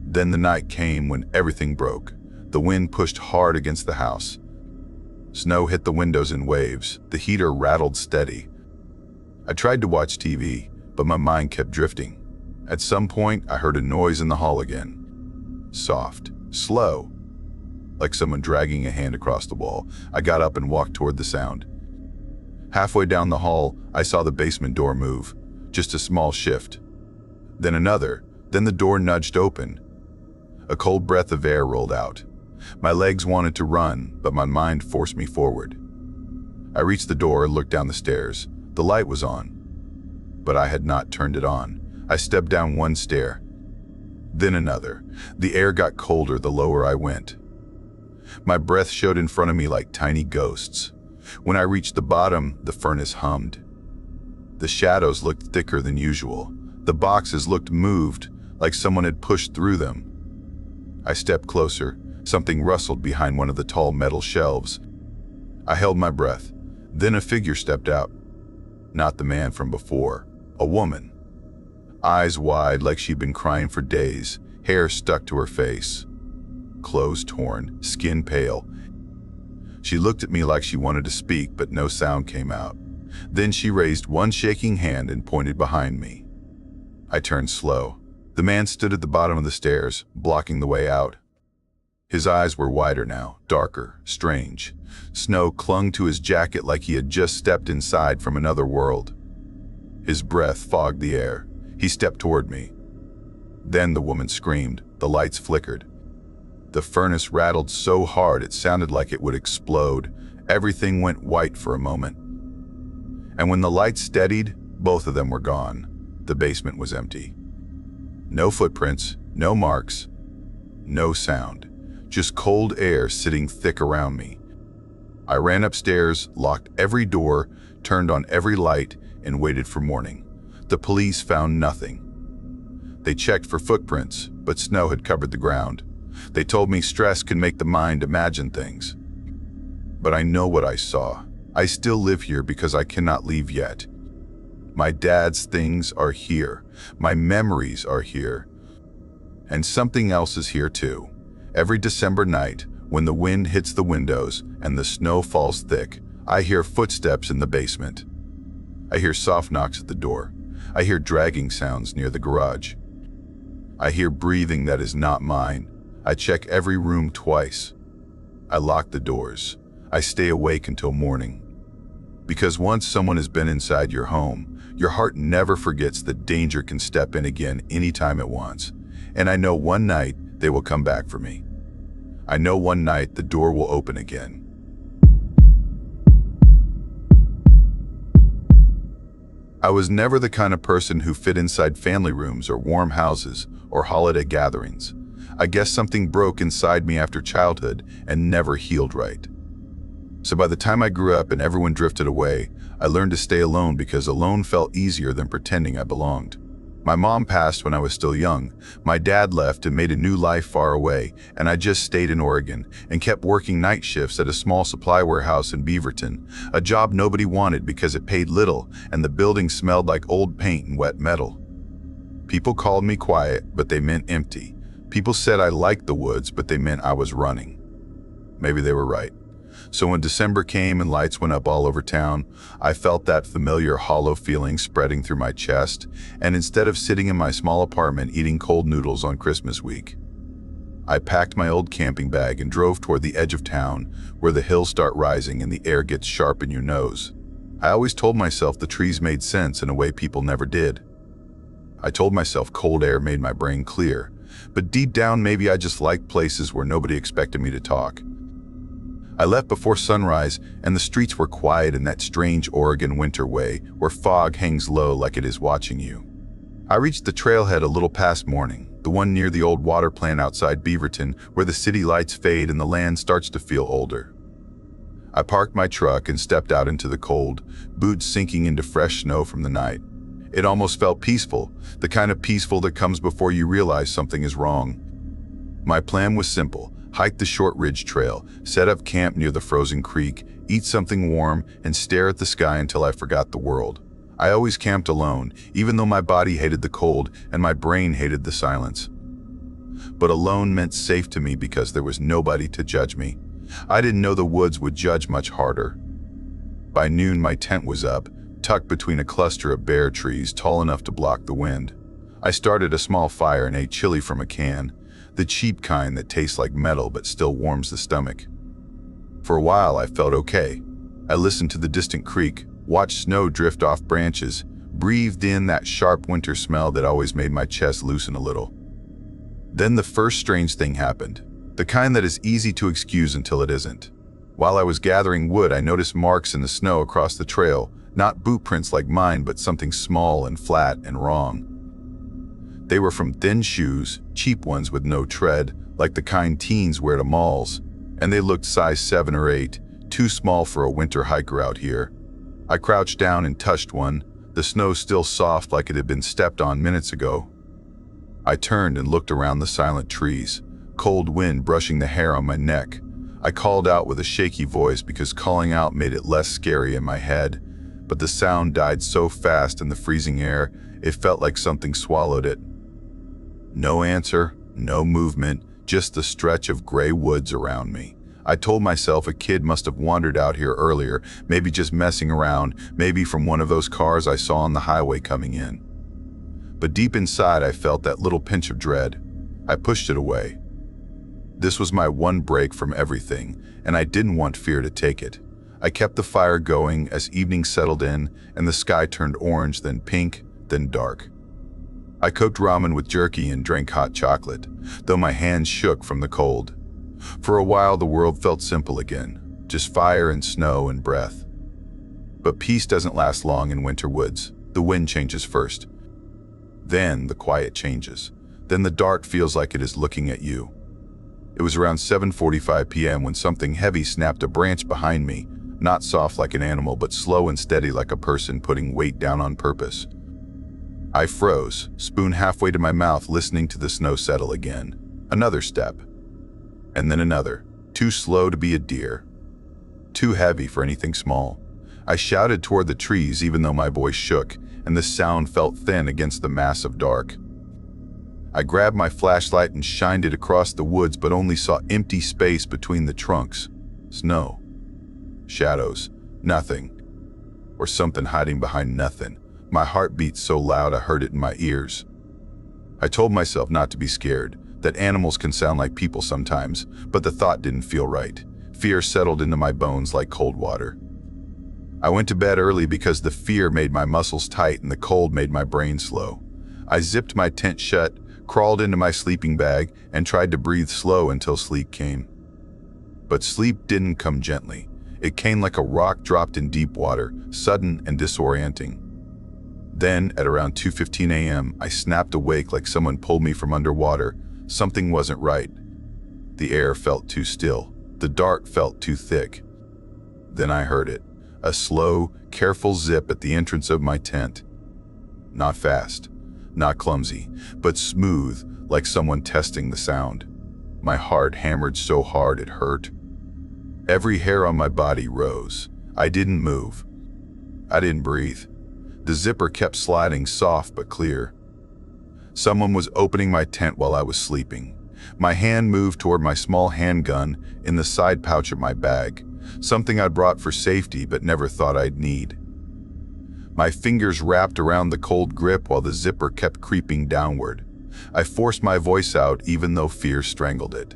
Then the night came when everything broke. The wind pushed hard against the house. Snow hit the windows in waves. The heater rattled steady. I tried to watch TV, but my mind kept drifting. At some point, I heard a noise in the hall again. Soft, slow, like someone dragging a hand across the wall. I got up and walked toward the sound. Halfway down the hall, I saw the basement door move, just a small shift. Then another, then the door nudged open. A cold breath of air rolled out. My legs wanted to run, but my mind forced me forward. I reached the door and looked down the stairs. The light was on, but I had not turned it on. I stepped down 1 stair, then another. The air got colder the lower I went. My breath showed in front of me like tiny ghosts. When I reached the bottom, the furnace hummed. The shadows looked thicker than usual. The boxes looked moved, like someone had pushed through them. I stepped closer. Something rustled behind one of the tall metal shelves. I held my breath. Then a figure stepped out. Not the man from before. A woman. Eyes wide like she'd been crying for days. Hair stuck to her face. Clothes torn, skin pale. She looked at me like she wanted to speak, but no sound came out. Then she raised one shaking hand and pointed behind me. I turned slow. The man stood at the bottom of the stairs, blocking the way out. His eyes were wider now, darker, strange. Snow clung to his jacket like he had just stepped inside from another world. His breath fogged the air. He stepped toward me. Then the woman screamed. The lights flickered. The furnace rattled so hard it sounded like it would explode. Everything went white for a moment. And when the lights steadied, both of them were gone. The basement was empty. No footprints, no marks, no sound. Just cold air sitting thick around me. I ran upstairs, locked every door, turned on every light, and waited for morning. The police found nothing. They checked for footprints, but snow had covered the ground. They told me stress can make the mind imagine things. But I know what I saw. I still live here because I cannot leave yet. My dad's things are here. My memories are here. And something else is here too. Every December night, when the wind hits the windows and the snow falls thick, I hear footsteps in the basement. I hear soft knocks at the door. I hear dragging sounds near the garage. I hear breathing that is not mine. I check every room twice. I lock the doors. I stay awake until morning. Because once someone has been inside your home, your heart never forgets that danger can step in again anytime it wants. And I know one night they will come back for me. I know one night the door will open again. I was never the kind of person who fit inside family rooms or warm houses or holiday gatherings. I guess something broke inside me after childhood and never healed right. So by the time I grew up and everyone drifted away, I learned to stay alone because alone felt easier than pretending I belonged. My mom passed when I was still young. My dad left and made a new life far away, and I just stayed in Oregon and kept working night shifts at a small supply warehouse in Beaverton, a job nobody wanted because it paid little and the building smelled like old paint and wet metal. People called me quiet, but they meant empty. People said I liked the woods, but they meant I was running. Maybe they were right. So when December came and lights went up all over town, I felt that familiar hollow feeling spreading through my chest, and instead of sitting in my small apartment eating cold noodles on Christmas week, I packed my old camping bag and drove toward the edge of town where the hills start rising and the air gets sharp in your nose. I always told myself the trees made sense in a way people never did. I told myself cold air made my brain clear, but deep down maybe I just liked places where nobody expected me to talk. I left before sunrise, and the streets were quiet in that strange Oregon winter way where fog hangs low like it is watching you. I reached the trailhead a little past morning, the one near the old water plant outside Beaverton where the city lights fade and the land starts to feel older. I parked my truck and stepped out into the cold, boots sinking into fresh snow from the night. It almost felt peaceful, the kind of peaceful that comes before you realize something is wrong. My plan was simple. Hike the short ridge trail, set up camp near the frozen creek, eat something warm, and stare at the sky until I forgot the world. I always camped alone, even though my body hated the cold and my brain hated the silence. But alone meant safe to me because there was nobody to judge me. I didn't know the woods would judge much harder. By noon, my tent was up, tucked between a cluster of bare trees tall enough to block the wind. I started a small fire and ate chili from a can, the cheap kind that tastes like metal but still warms the stomach. For a while, I felt okay. I listened to the distant creek, watched snow drift off branches, breathed in that sharp winter smell that always made my chest loosen a little. Then the first strange thing happened, the kind that is easy to excuse until it isn't. While I was gathering wood, I noticed marks in the snow across the trail, not boot prints like mine, but something small and flat and wrong. They were from thin shoes, cheap ones with no tread, like the kind teens wear to malls, and they looked size 7 or 8, too small for a winter hiker out here. I crouched down and touched one, the snow still soft like it had been stepped on minutes ago. I turned and looked around the silent trees, cold wind brushing the hair on my neck. I called out with a shaky voice because calling out made it less scary in my head, but the sound died so fast in the freezing air, it felt like something swallowed it. No answer, no movement, just the stretch of gray woods around me. I told myself a kid must have wandered out here earlier, maybe just messing around, maybe from one of those cars I saw on the highway coming in. But deep inside, I felt that little pinch of dread. I pushed it away. This was my one break from everything, and I didn't want fear to take it. I kept the fire going as evening settled in and the sky turned orange, then pink, then dark. I cooked ramen with jerky and drank hot chocolate, though my hands shook from the cold. For a while, the world felt simple again, just fire and snow and breath. But peace doesn't last long in winter woods. The wind changes first. Then the quiet changes. Then the dark feels like it is looking at you. It was around 7:45 p.m. when something heavy snapped a branch behind me, not soft like an animal, but slow and steady like a person putting weight down on purpose. I froze, spoon halfway to my mouth, listening to the snow settle again. Another step. And then another. Too slow to be a deer. Too heavy for anything small. I shouted toward the trees even though my voice shook, and the sound felt thin against the mass of dark. I grabbed my flashlight and shined it across the woods, but only saw empty space between the trunks. Snow. Shadows. Nothing. Or something hiding behind nothing. My heart beat so loud I heard it in my ears. I told myself not to be scared, that animals can sound like people sometimes, but the thought didn't feel right. Fear settled into my bones like cold water. I went to bed early because the fear made my muscles tight and the cold made my brain slow. I zipped my tent shut, crawled into my sleeping bag, and tried to breathe slow until sleep came. But sleep didn't come gently. It came like a rock dropped in deep water, sudden and disorienting. Then, at around 2:15 a.m., I snapped awake like someone pulled me from underwater. Something wasn't right. The air felt too still. The dark felt too thick. Then I heard it. A slow, careful zip at the entrance of my tent. Not fast, not clumsy, but smooth, like someone testing the sound. My heart hammered so hard it hurt. Every hair on my body rose. I didn't move. I didn't breathe. The zipper kept sliding, soft but clear. Someone was opening my tent while I was sleeping. My hand moved toward my small handgun in the side pouch of my bag, something I'd brought for safety but never thought I'd need. My fingers wrapped around the cold grip while the zipper kept creeping downward. I forced my voice out even though fear strangled it.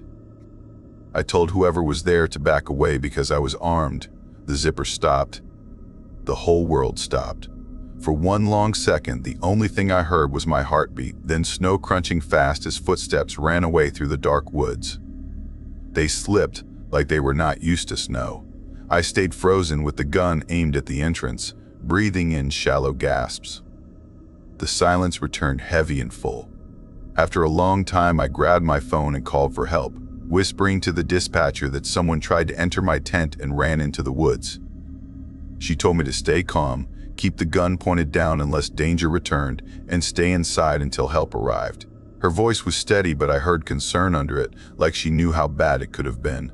I told whoever was there to back away because I was armed. The zipper stopped. The whole world stopped. For one long second, the only thing I heard was my heartbeat, then snow crunching fast as footsteps ran away through the dark woods. They slipped like they were not used to snow. I stayed frozen with the gun aimed at the entrance, breathing in shallow gasps. The silence returned heavy and full. After a long time, I grabbed my phone and called for help, whispering to the dispatcher that someone tried to enter my tent and ran into the woods. She told me to stay calm, keep the gun pointed down unless danger returned, and stay inside until help arrived. Her voice was steady, but I heard concern under it, like she knew how bad it could have been.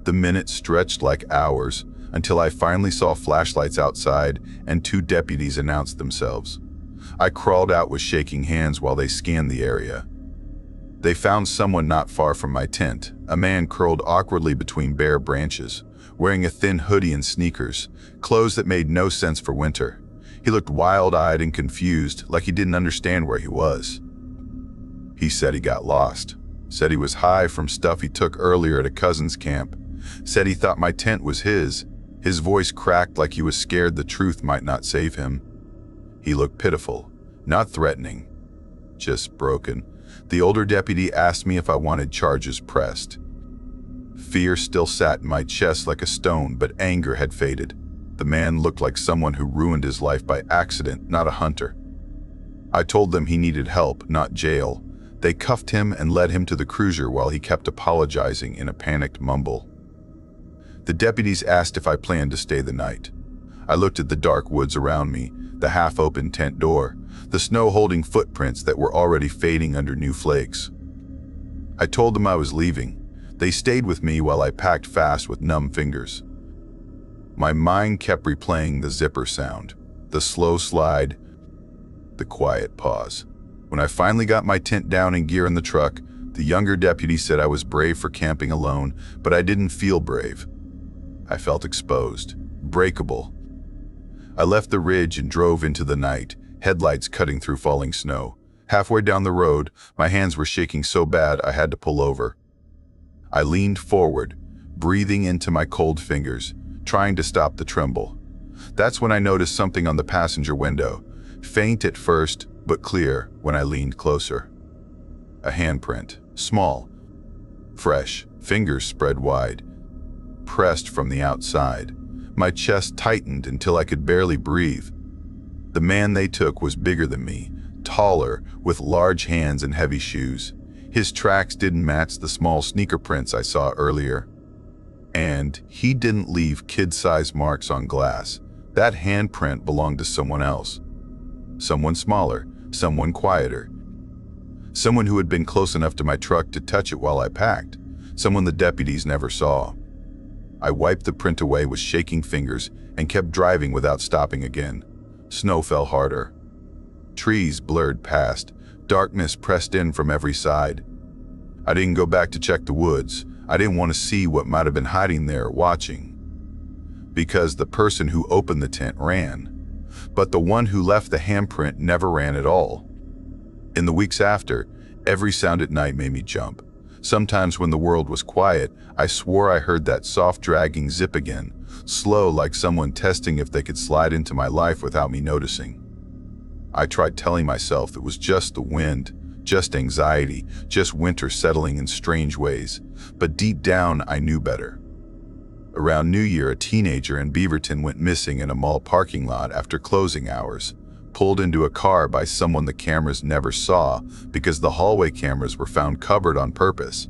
The minutes stretched like hours, until I finally saw flashlights outside and 2 deputies announced themselves. I crawled out with shaking hands while they scanned the area. They found someone not far from my tent, a man curled awkwardly between bare branches, wearing a thin hoodie and sneakers, clothes that made no sense for winter. He looked wild-eyed and confused, like he didn't understand where he was. He said he got lost, said he was high from stuff he took earlier at a cousin's camp, said he thought my tent was his. His voice cracked like he was scared the truth might not save him. He looked pitiful, not threatening, just broken. The older deputy asked me if I wanted charges pressed. Fear still sat in my chest like a stone, but anger had faded. The man looked like someone who ruined his life by accident, not a hunter. I told them he needed help, not jail. They cuffed him and led him to the cruiser while he kept apologizing in a panicked mumble. The deputies asked if I planned to stay the night. I looked at the dark woods around me, the half-open tent door, the snow holding footprints that were already fading under new flakes. I told them I was leaving. They stayed with me while I packed fast with numb fingers. My mind kept replaying the zipper sound, the slow slide, the quiet pause. When I finally got my tent down and gear in the truck, the younger deputy said I was brave for camping alone, but I didn't feel brave. I felt exposed, breakable. I left the ridge and drove into the night, headlights cutting through falling snow. Halfway down the road, my hands were shaking so bad I had to pull over. I leaned forward, breathing into my cold fingers, trying to stop the tremble. That's when I noticed something on the passenger window, faint at first, but clear when I leaned closer. A handprint, small, fresh, fingers spread wide, pressed from the outside. My chest tightened until I could barely breathe. The man they took was bigger than me, taller, with large hands and heavy shoes. His tracks didn't match the small sneaker prints I saw earlier. And he didn't leave kid-sized marks on glass. That handprint belonged to someone else. Someone smaller, someone quieter. Someone who had been close enough to my truck to touch it while I packed. Someone the deputies never saw. I wiped the print away with shaking fingers and kept driving without stopping again. Snow fell harder. Trees blurred past. Darkness pressed in from every side. I didn't go back to check the woods. I didn't want to see what might have been hiding there, watching. Because the person who opened the tent ran. But the one who left the handprint never ran at all. In the weeks after, every sound at night made me jump. Sometimes when the world was quiet, I swore I heard that soft dragging zip again, slow like someone testing if they could slide into my life without me noticing. I tried telling myself it was just the wind, just anxiety, just winter settling in strange ways, but deep down I knew better. Around New Year, a teenager in Beaverton went missing in a mall parking lot after closing hours, pulled into a car by someone the cameras never saw because the hallway cameras were found covered on purpose.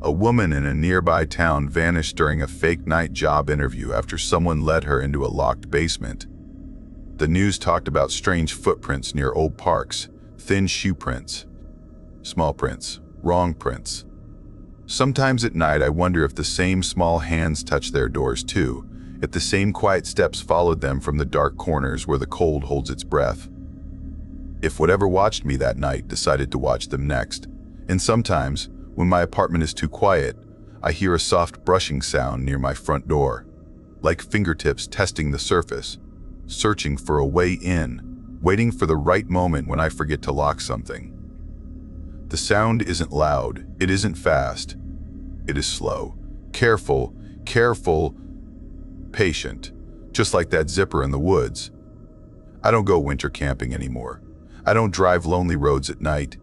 A woman in a nearby town vanished during a fake night job interview after someone led her into a locked basement. The news talked about strange footprints near old parks, thin shoe prints, small prints, wrong prints. Sometimes at night I wonder if the same small hands touch their doors too, if the same quiet steps followed them from the dark corners where the cold holds its breath. If whatever watched me that night decided to watch them next. And sometimes, when my apartment is too quiet, I hear a soft brushing sound near my front door, like fingertips testing the surface, searching for a way in, waiting for the right moment when I forget to lock something. The sound isn't loud, it isn't fast, it is slow, careful, patient, just like that zipper in the woods. I don't go winter camping anymore. I don't drive lonely roads at night.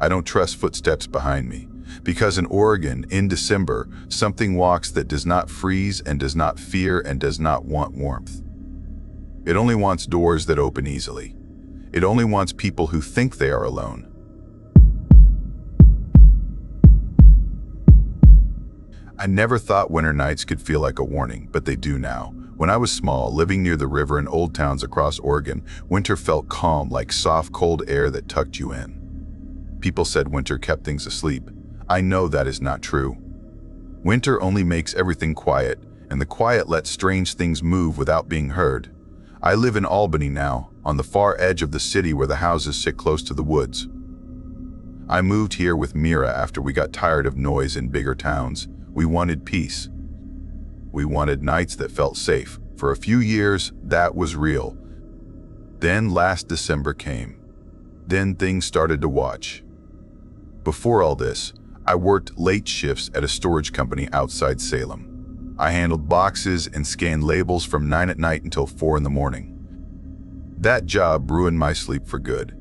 I don't trust footsteps behind me, because in Oregon, in December, something walks that does not freeze and does not fear and does not want warmth. It only wants doors that open easily. It only wants people who think they are alone. I never thought winter nights could feel like a warning, but they do now. When I was small, living near the river in old towns across Oregon, winter felt calm, like soft, cold air that tucked you in. People said winter kept things asleep. I know that is not true. Winter only makes everything quiet, and the quiet lets strange things move without being heard. I live in Albany now, on the far edge of the city where the houses sit close to the woods. I moved here with Mira after we got tired of noise in bigger towns. We wanted peace. We wanted nights that felt safe. For a few years, that was real. Then last December came. Then things started to watch. Before all this, I worked late shifts at a storage company outside Salem. I handled boxes and scanned labels from 9 at night until 4 in the morning. That job ruined my sleep for good.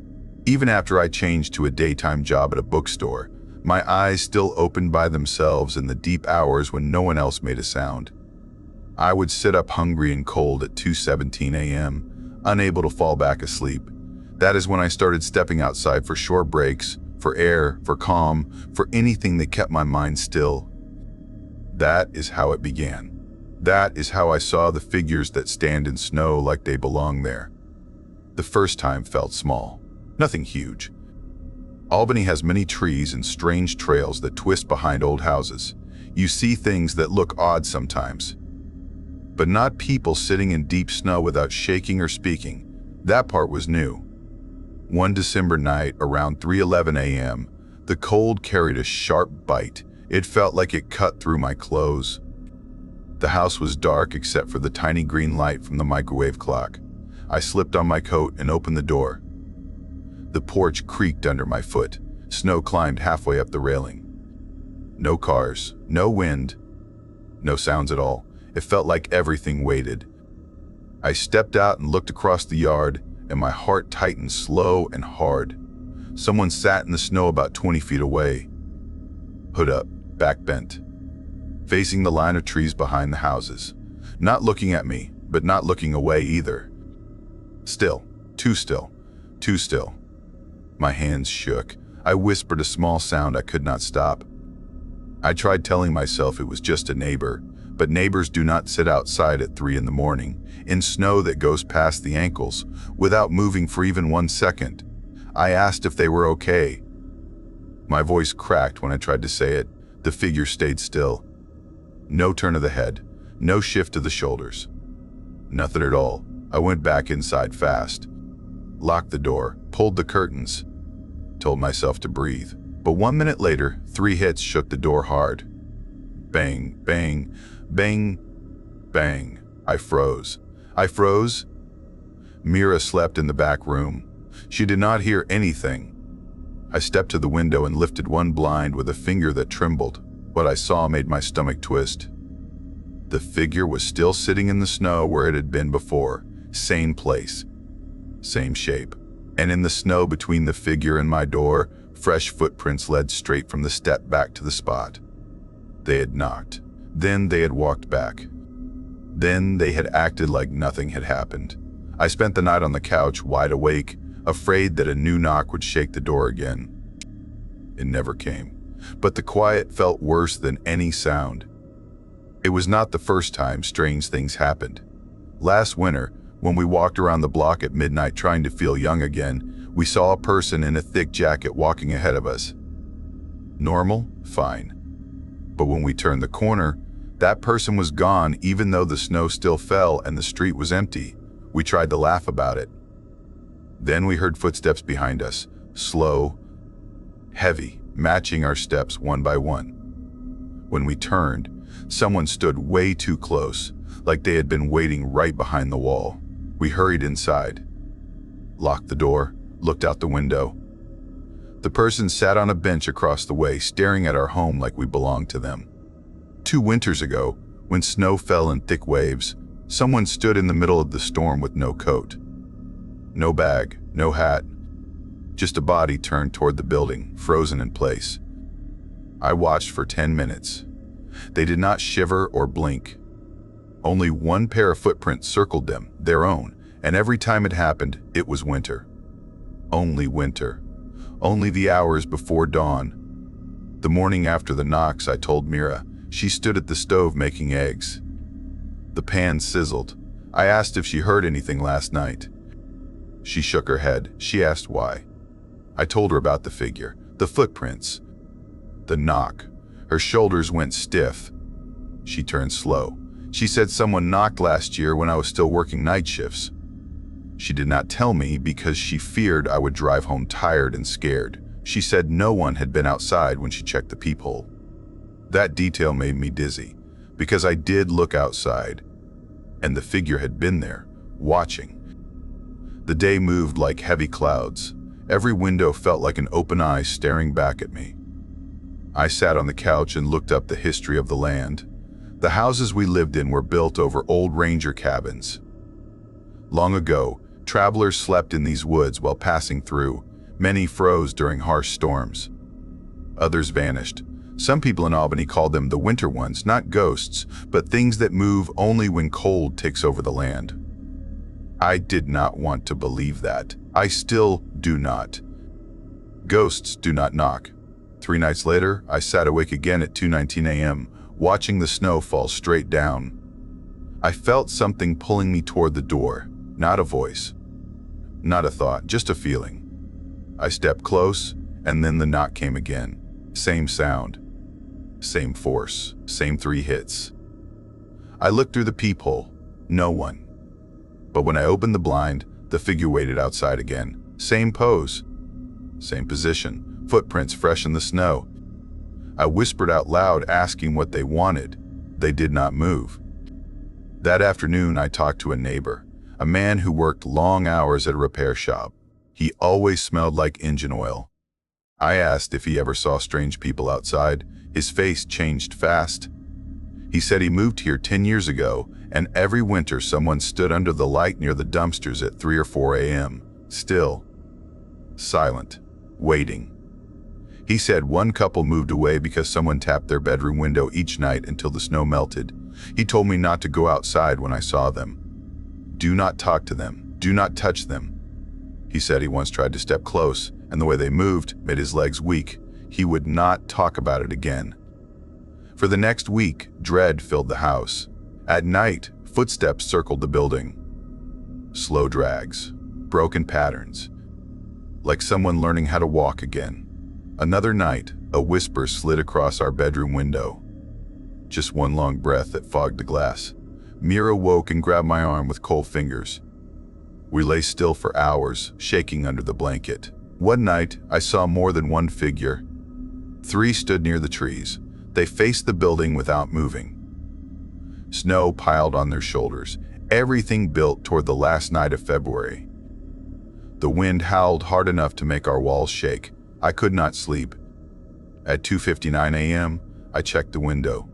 Even after I changed to a daytime job at a bookstore, my eyes still opened by themselves in the deep hours when no one else made a sound. I would sit up hungry and cold at 2:17 a.m., unable to fall back asleep. That is when I started stepping outside for short breaks, for air, for calm, for anything that kept my mind still. That is how it began. That is how I saw the figures that stand in snow like they belong there. The first time felt small, nothing huge. Albany has many trees and strange trails that twist behind old houses. You see things that look odd sometimes. But not people sitting in deep snow without shaking or speaking. That part was new. One December night around 3:11 a.m., the cold carried a sharp bite. It felt like it cut through my clothes. The house was dark except for the tiny green light from the microwave clock. I slipped on my coat and opened the door. The porch creaked under my foot. Snow climbed halfway up the railing. No cars, no wind, no sounds at all. It felt like everything waited. I stepped out and looked across the yard, and my heart tightened slow and hard. Someone sat in the snow about 20 feet away, hood up, back bent, facing the line of trees behind the houses. Not looking at me, but not looking away either. Still, too still, too still. My hands shook. I whispered a small sound I could not stop. I tried telling myself it was just a neighbor, but neighbors do not sit outside at 3 in the morning, in snow that goes past the ankles, without moving for even 1 second. I asked if they were okay. My voice cracked when I tried to say it. The figure stayed still. No turn of the head, no shift of the shoulders. Nothing at all. I went back inside fast, locked the door, pulled the curtains, told myself to breathe. But 1 minute later, 3 hits shook the door hard. Bang, bang, bang, bang. I froze. Mira slept in the back room. She did not hear anything. I stepped to the window and lifted one blind with a finger that trembled. What I saw made my stomach twist. The figure was still sitting in the snow where it had been before. Same place, same shape. And in the snow between the figure and my door, fresh footprints led straight from the step back to the spot. They had knocked. Then they had walked back. Then they had acted like nothing had happened. I spent the night on the couch, wide awake, afraid that a new knock would shake the door again. It never came, but the quiet felt worse than any sound. It was not the first time strange things happened. Last winter, when we walked around the block at midnight trying to feel young again, we saw a person in a thick jacket walking ahead of us. Normal? Fine. But when we turned the corner, that person was gone even though the snow still fell and the street was empty. We tried to laugh about it. Then we heard footsteps behind us, slow, heavy, matching our steps one by one. When we turned, someone stood way too close, like they had been waiting right behind the wall. We hurried inside, locked the door, looked out the window. The person sat on a bench across the way, staring at our home like we belonged to them. 2 winters ago, when snow fell in thick waves, someone stood in the middle of the storm with no coat. No bag, no hat, just a body turned toward the building, frozen in place. I watched for 10 minutes. They did not shiver or blink. Only one pair of footprints circled them, their own, and every time it happened, it was winter. Only winter. Only the hours before dawn. The morning after the knocks, I told Mira. She stood at the stove making eggs. The pan sizzled. I asked if she heard anything last night. She shook her head. She asked why. I told her about the figure, the footprints, the knock. Her shoulders went stiff. She turned slow. She said someone knocked last year when I was still working night shifts. She did not tell me because she feared I would drive home tired and scared. She said no one had been outside when she checked the peephole. That detail made me dizzy, because I did look outside, and the figure had been there, watching. The day moved like heavy clouds. Every window felt like an open eye staring back at me. I sat on the couch and looked up the history of the land. The houses we lived in were built over old ranger cabins. Long ago, travelers slept in these woods while passing through. Many froze during harsh storms. Others vanished. Some people in Albany called them the winter ones, not ghosts, but things that move only when cold takes over the land. I did not want to believe that. I still do not. Ghosts do not knock. 3 nights later, I sat awake again at 2:19 a.m., watching the snow fall straight down. I felt something pulling me toward the door, not a voice, not a thought, just a feeling. I stepped close, and then the knock came again. Same sound, same force, same 3 hits. I looked through the peephole, no one. But when I opened the blind, the figure waited outside again. Same pose, same position, footprints fresh in the snow. I whispered out loud, asking what they wanted. They did not move. That afternoon, I talked to a neighbor, a man who worked long hours at a repair shop. He always smelled like engine oil. I asked if he ever saw strange people outside. His face changed fast. He said he moved here 10 years ago, and every winter someone stood under the light near the dumpsters at 3 or 4 a.m., still, silent, waiting. He said one couple moved away because someone tapped their bedroom window each night until the snow melted. He told me not to go outside when I saw them. Do not talk to them. Do not touch them. He said he once tried to step close, and the way they moved made his legs weak. He would not talk about it again. For the next week, dread filled the house. At night, footsteps circled the building. Slow drags, broken patterns, like someone learning how to walk again. Another night, a whisper slid across our bedroom window. Just one long breath that fogged the glass. Mira woke and grabbed my arm with cold fingers. We lay still for hours, shaking under the blanket. One night, I saw more than one figure. 3 stood near the trees. They faced the building without moving. Snow piled on their shoulders, everything built toward the last night of February. The wind howled hard enough to make our walls shake. I could not sleep. At 2:59 a.m., I checked the window.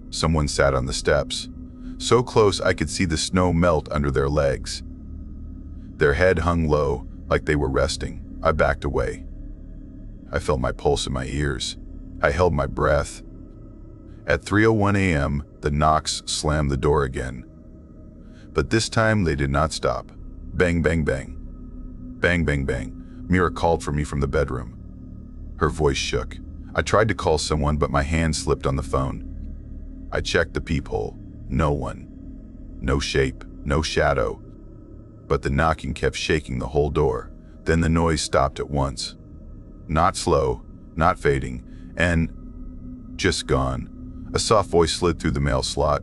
Someone sat on the steps, so close I could see the snow melt under their legs. Their head hung low, like they were resting. I backed away. I felt my pulse in my ears. I held my breath. At 3:01 a.m., the knocks slammed the door again. But this time they did not stop. Bang, bang, bang. Bang, bang, bang. Mira called for me from the bedroom. Her voice shook. I tried to call someone, but my hand slipped on the phone. I checked the peephole. No one. No shape, no shadow. But the knocking kept shaking the whole door. Then the noise stopped at once. Not slow, not fading, and just gone. A soft voice slid through the mail slot.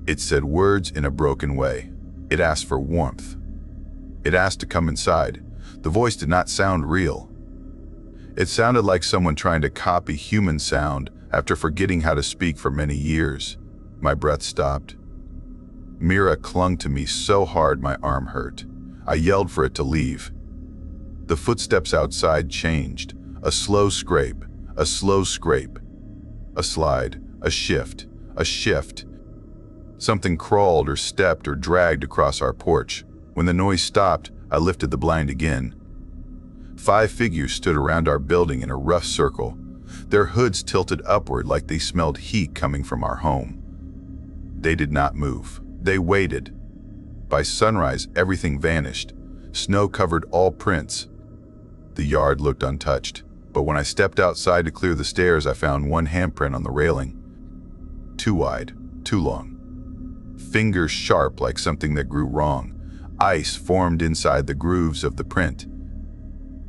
It said words in a broken way. It asked for warmth. It asked to come inside. The voice did not sound real. It sounded like someone trying to copy human sound after forgetting how to speak for many years. My breath stopped. Mira clung to me so hard my arm hurt. I yelled for it to leave. The footsteps outside changed. A slow scrape, a slow scrape. A slide, a shift, a shift. Something crawled or stepped or dragged across our porch. When the noise stopped, I lifted the blind again. 5 figures stood around our building in a rough circle. Their hoods tilted upward like they smelled heat coming from our home. They did not move. They waited. By sunrise, everything vanished. Snow covered all prints. The yard looked untouched, but when I stepped outside to clear the stairs, I found one handprint on the railing. Too wide, too long. Fingers sharp like something that grew wrong. Ice formed inside the grooves of the print.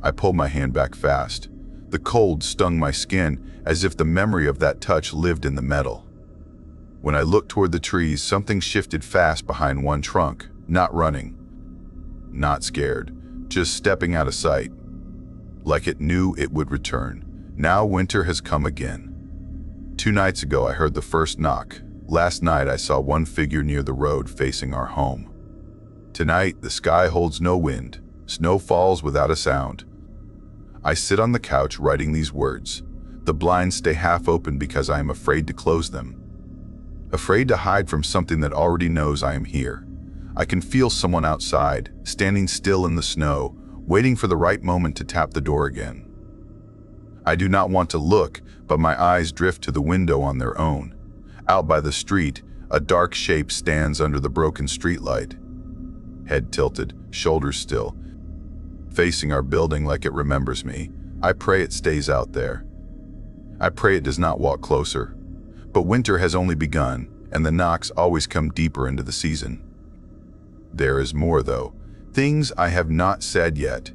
I pulled my hand back fast. The cold stung my skin as if the memory of that touch lived in the metal. When I looked toward the trees, something shifted fast behind one trunk, not running, not scared, just stepping out of sight. Like it knew it would return. Now winter has come again. 2 nights ago, I heard the first knock. Last night, I saw one figure near the road facing our home. Tonight, the sky holds no wind. Snow falls without a sound. I sit on the couch writing these words. The blinds stay half open because I am afraid to close them. Afraid to hide from something that already knows I am here. I can feel someone outside, standing still in the snow, waiting for the right moment to tap the door again. I do not want to look, but my eyes drift to the window on their own. Out by the street, a dark shape stands under the broken streetlight. Head tilted, shoulders still, facing our building like it remembers me. I pray it stays out there. I pray it does not walk closer. But winter has only begun, and the knocks always come deeper into the season. There is more, though. Things I have not said yet.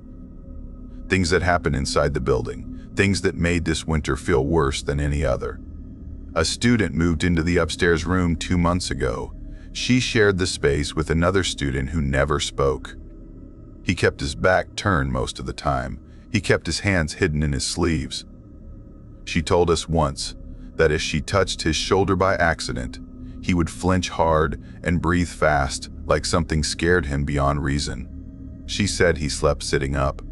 Things that happen inside the building. Things that made this winter feel worse than any other. A student moved into the upstairs room 2 months ago. She shared the space with another student who never spoke. He kept his back turned most of the time. He kept his hands hidden in his sleeves. She told us once that if she touched his shoulder by accident, he would flinch hard and breathe fast, like something scared him beyond reason. She said he slept sitting up.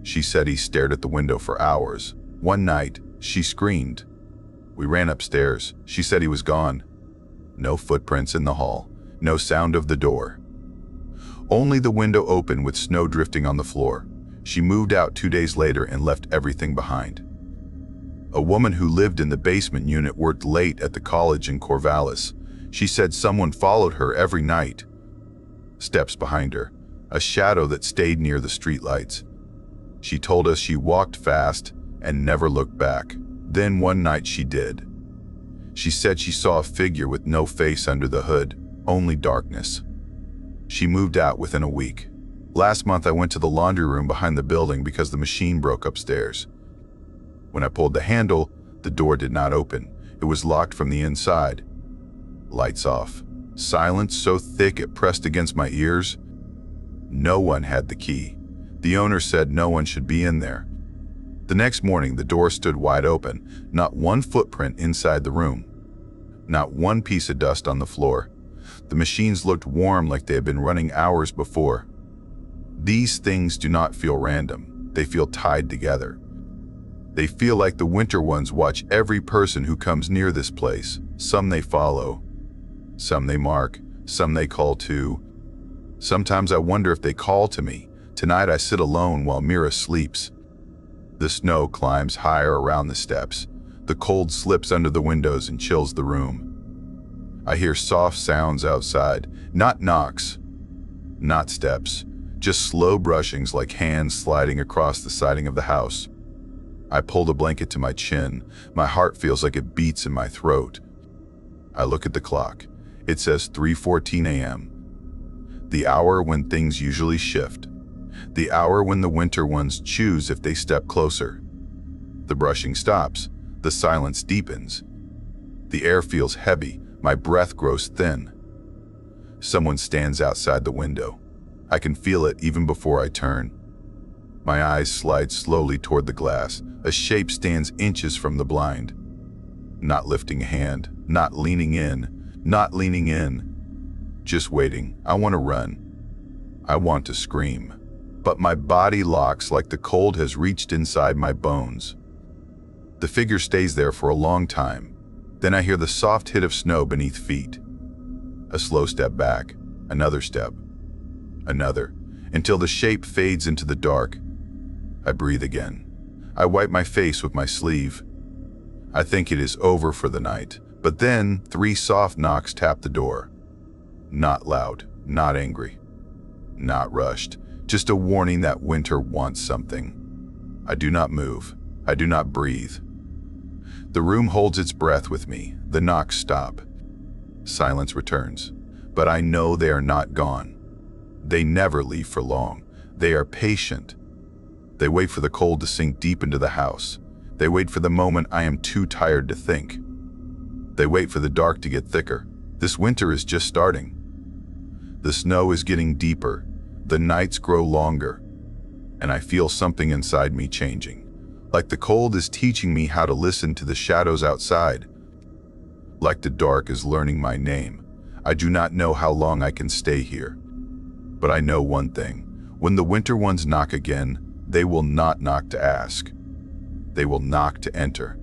She said he stared at the window for hours. One night, she screamed. We ran upstairs. She said he was gone. No footprints in the hall. No sound of the door. Only the window open with snow drifting on the floor. She moved out 2 days later and left everything behind. A woman who lived in the basement unit worked late at the college in Corvallis. She said someone followed her every night. Steps behind her, a shadow that stayed near the streetlights. She told us she walked fast and never looked back. Then one night she did. She said she saw a figure with no face under the hood, only darkness. She moved out within a week. Last month I went to the laundry room behind the building because the machine broke upstairs. When I pulled the handle, the door did not open. It was locked from the inside. Lights off. Silence so thick it pressed against my ears. No one had the key. The owner said no one should be in there. The next morning, the door stood wide open, not one footprint inside the room. Not one piece of dust on the floor. The machines looked warm like they had been running hours before. These things do not feel random. They feel tied together. They feel like the winter ones watch every person who comes near this place. Some they follow. Some they mark. Some they call to. Sometimes I wonder if they call to me. Tonight I sit alone while Mira sleeps. The snow climbs higher around the steps. The cold slips under the windows and chills the room. I hear soft sounds outside, not knocks, not steps, just slow brushings like hands sliding across the siding of the house. I pull the blanket to my chin. My heart feels like it beats in my throat. I look at the clock. It says 3:14 a.m. The hour when things usually shift. The hour when the winter ones choose if they step closer. The brushing stops. The silence deepens. The air feels heavy. My breath grows thin. Someone stands outside the window. I can feel it even before I turn. My eyes slide slowly toward the glass. A shape stands inches from the blind. Not lifting a hand, not leaning in, not leaning in. Just waiting. I want to run. I want to scream. But my body locks like the cold has reached inside my bones. The figure stays there for a long time. Then I hear the soft hit of snow beneath feet. A slow step back, another step, another, until the shape fades into the dark. I breathe again. I wipe my face with my sleeve. I think it is over for the night, but then 3 soft knocks tap the door. Not loud, not angry, not rushed, just a warning that winter wants something. I do not move. I do not breathe. The room holds its breath with me. The knocks stop. Silence returns, but I know they are not gone. They never leave for long. They are patient. They wait for the cold to sink deep into the house. They wait for the moment I am too tired to think. They wait for the dark to get thicker. This winter is just starting. The snow is getting deeper. The nights grow longer. And I feel something inside me changing. Like the cold is teaching me how to listen to the shadows outside. Like the dark is learning my name. I do not know how long I can stay here. But I know one thing. When the winter ones knock again, they will not knock to ask. They will knock to enter.